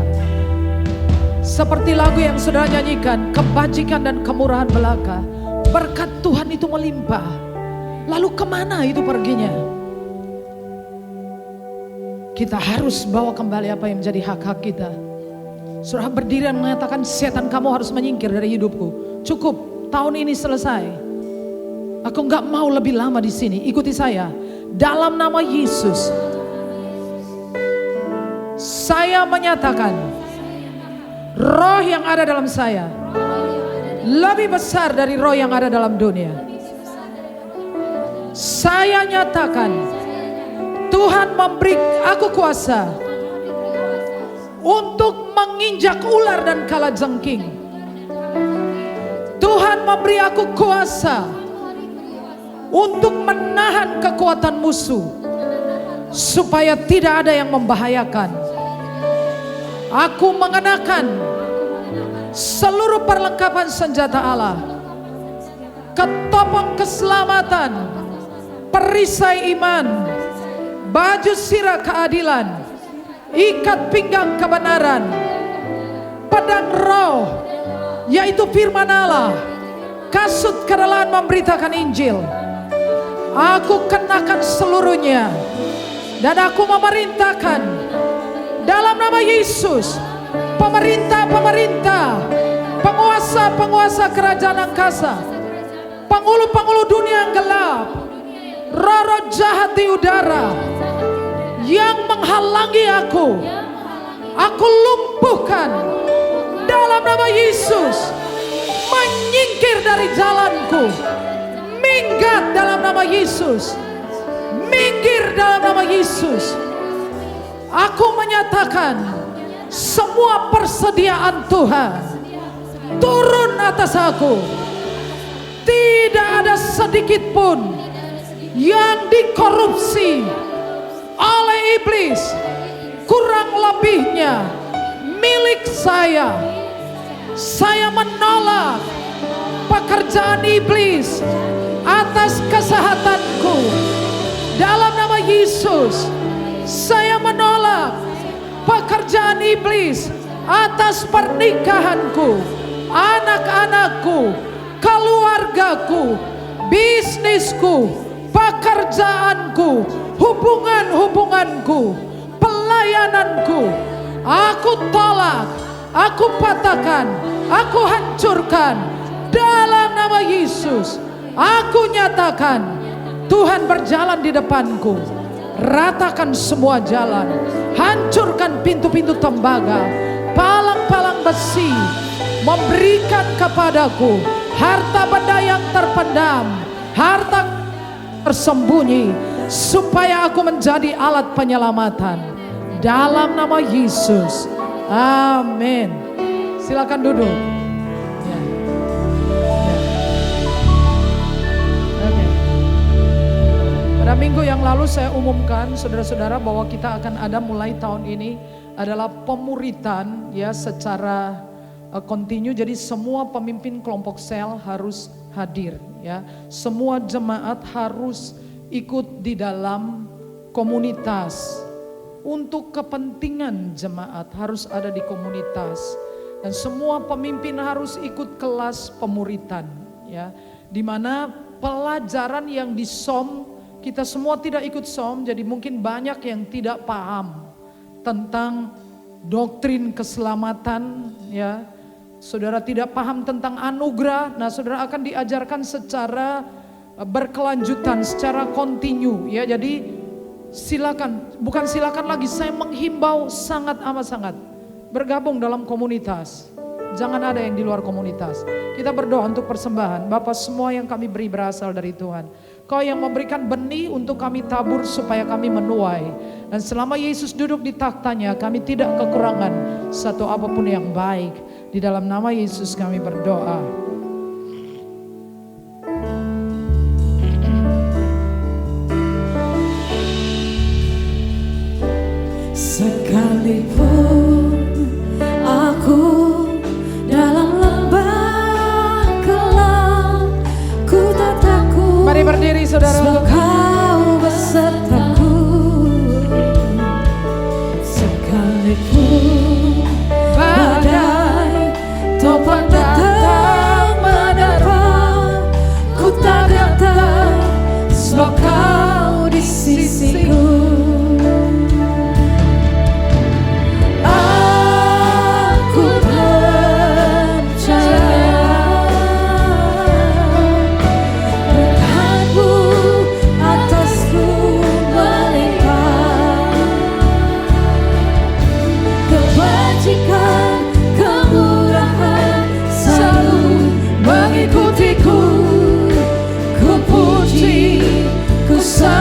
Seperti lagu yang saudara nyanyikan, kebajikan dan kemurahan belaka, berkat Tuhan itu melimpah. Lalu kemana itu perginya? Kita harus bawa kembali apa yang menjadi hak-hak kita. Saudara berdiri dan mengatakan, setan kamu harus menyingkir dari hidupku. Cukup, tahun ini selesai. Aku nggak mau lebih lama di sini. Ikuti saya. Dalam nama Yesus, saya menyatakan, roh yang ada dalam saya lebih besar dari roh yang ada dalam dunia. Saya nyatakan, Tuhan memberi aku kuasa untuk menginjak ular dan kalajengking. Tuhan memberi aku kuasa untuk menahan kekuatan musuh, supaya tidak ada yang membahayakan. Aku mengenakan seluruh perlengkapan senjata Allah, ketopong keselamatan, perisai iman, baju sirah keadilan, ikat pinggang kebenaran, pedang roh, yaitu firman Allah, kasut kerelaan memberitakan Injil. Aku kenakan seluruhnya, dan aku memerintahkan dalam nama Yesus, pemerintah-pemerintah, penguasa-penguasa kerajaan angkasa, penghulu-penghulu dunia yang gelap, roh-roh jahat di udara yang menghalangi aku lumpuhkan dalam nama Yesus. Menyingkir dari jalanku, minggat dalam nama Yesus, minggir dalam nama Yesus. Aku menyatakan semua persediaan Tuhan turun atas aku. Tidak ada sedikit pun yang dikorupsi oleh iblis. Kurang lebihnya milik saya. Saya menolak pekerjaan iblis atas kesehatanku. Dalam nama Yesus, saya menolak pekerjaan iblis atas pernikahanku, anak-anakku, keluargaku, bisnisku, pekerjaanku, hubungan-hubunganku, pelayananku. Aku tolak, aku patahkan, aku hancurkan dalam nama Yesus. Aku nyatakan Tuhan berjalan di depanku. Ratakan semua jalan, hancurkan pintu-pintu tembaga, palang-palang besi, memberikan kepadaku harta benda yang terpendam, harta tersembunyi, supaya aku menjadi alat penyelamatan dalam nama Yesus. Amin. Silakan duduk. Ya. Oke. Pada minggu yang lalu saya umumkan saudara-saudara bahwa kita akan ada mulai tahun ini adalah pemuritan ya secara kontinu. Jadi semua pemimpin kelompok sel harus hadir ya. Semua jemaat harus ikut di dalam komunitas. Untuk kepentingan jemaat harus ada di komunitas. Dan semua pemimpin harus ikut kelas pemuritan ya. Di mana pelajaran yang di SOM, kita semua tidak ikut SOM, jadi mungkin banyak yang tidak paham tentang doktrin keselamatan ya. Saudara tidak paham tentang anugerah. Nah, saudara akan diajarkan secara berkelanjutan, secara kontinu ya. Jadi silakan, bukan silakan lagi, saya menghimbau sangat amat sangat bergabung dalam komunitas. Jangan ada yang di luar komunitas. Kita berdoa untuk persembahan. Bapa, semua yang kami beri berasal dari Tuhan. Kau yang memberikan benih untuk kami tabur supaya kami menuai. Dan selama Yesus duduk di taktanya, kami tidak kekurangan satu apapun yang baik. Di dalam nama Yesus kami berdoa. Sekalipun aku dalam lembah gelap, ku tak takut. Mari berdiri saudara. Sebab Kau besertaku.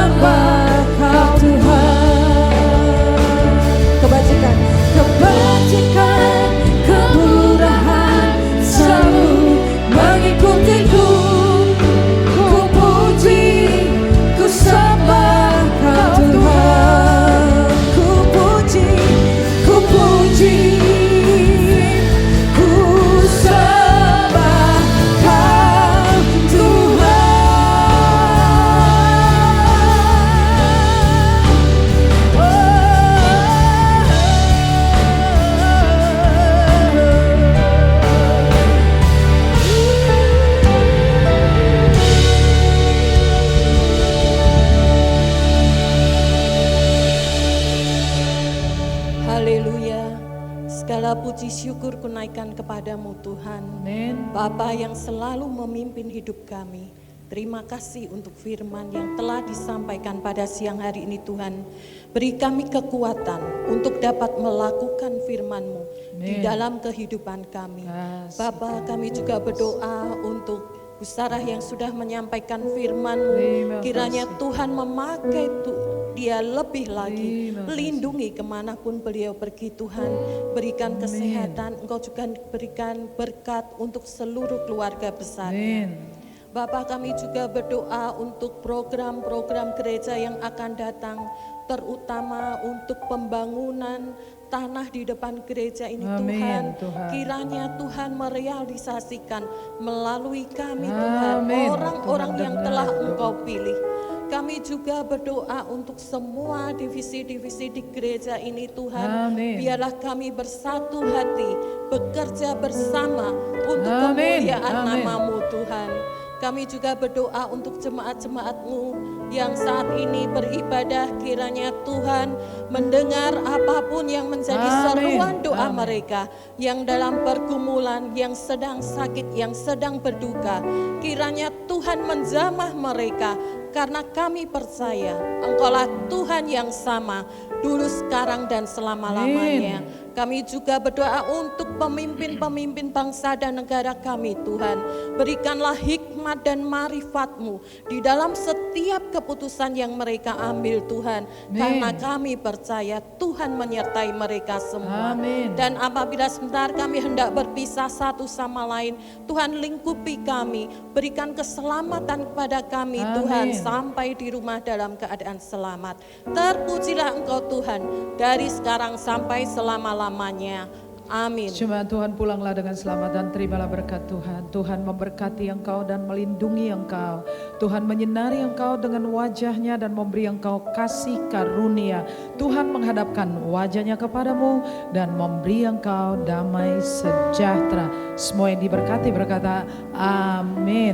sembah Kau Tuhan. Kebajikan, Kebajikan, kemurahan selalu mengikutiku. Ku puji, ku sembah Kau Tuhan. Ku puji, ku puji, ku sembah Kau Haleluya. Segala puji syukur kunaikkan kepadamu Tuhan. Amin. Bapa yang selalu memimpin hidup kami. Terima kasih untuk firman yang telah disampaikan pada siang hari ini Tuhan. Beri kami kekuatan untuk dapat melakukan firman-Mu di Amin. dalam kehidupan kami. Yes. Bapa, kami juga berdoa untuk Bu Sarah yang sudah menyampaikan firman-Mu. Terima Kiranya kasih. Tuhan memakai dia lebih lagi. Terima kasih. Lindungi kemanapun beliau pergi Tuhan. Berikan kesehatan, Engkau juga berikan berkat untuk seluruh keluarga besarnya. Amin. Bapak, kami juga berdoa untuk program-program gereja yang akan datang, terutama untuk pembangunan tanah di depan gereja ini. Amin, Tuhan. Tuhan. Kiranya Tuhan merealisasikan melalui kami Amin. Tuhan, orang-orang Tuhan yang dengar telah doa. Engkau pilih. Kami juga berdoa untuk semua divisi-divisi di gereja ini Tuhan. Amin. Biarlah kami bersatu hati, bekerja bersama untuk Amin. kemuliaan Amin. nama-Mu Tuhan. Kami juga berdoa untuk jemaat-jemaat-Mu yang saat ini beribadah. Kiranya Tuhan mendengar apapun yang menjadi Amin. seruan doa Amin. mereka, yang dalam pergumulan, yang sedang sakit, yang sedang berduka. Kiranya Tuhan menjamah mereka, karena kami percaya Engkaulah Tuhan yang sama dulu, sekarang, dan selama-lamanya. Kami juga berdoa untuk pemimpin-pemimpin bangsa dan negara kami Tuhan. Berikanlah hikmat dan marifat-Mu di dalam setiap keputusan yang mereka ambil Tuhan. Amin. Karena kami percaya Tuhan menyertai mereka semua. Amin. Dan apabila sebentar kami hendak berpisah satu sama lain, Tuhan lingkupi kami. Berikan keselamatan kepada kami Tuhan, Amin. sampai di rumah dalam keadaan selamat. Terpujilah Engkau Tuhan dari sekarang sampai selama-lamanya. Amin. Cuma Tuhan, pulanglah dengan selamat dan terimalah berkat Tuhan. Tuhan memberkati engkau dan melindungi engkau. Tuhan menyinari engkau dengan wajahnya dan memberi engkau kasih karunia. Tuhan menghadapkan wajahnya kepadamu dan memberi engkau damai sejahtera. Semua yang diberkati berkata amin.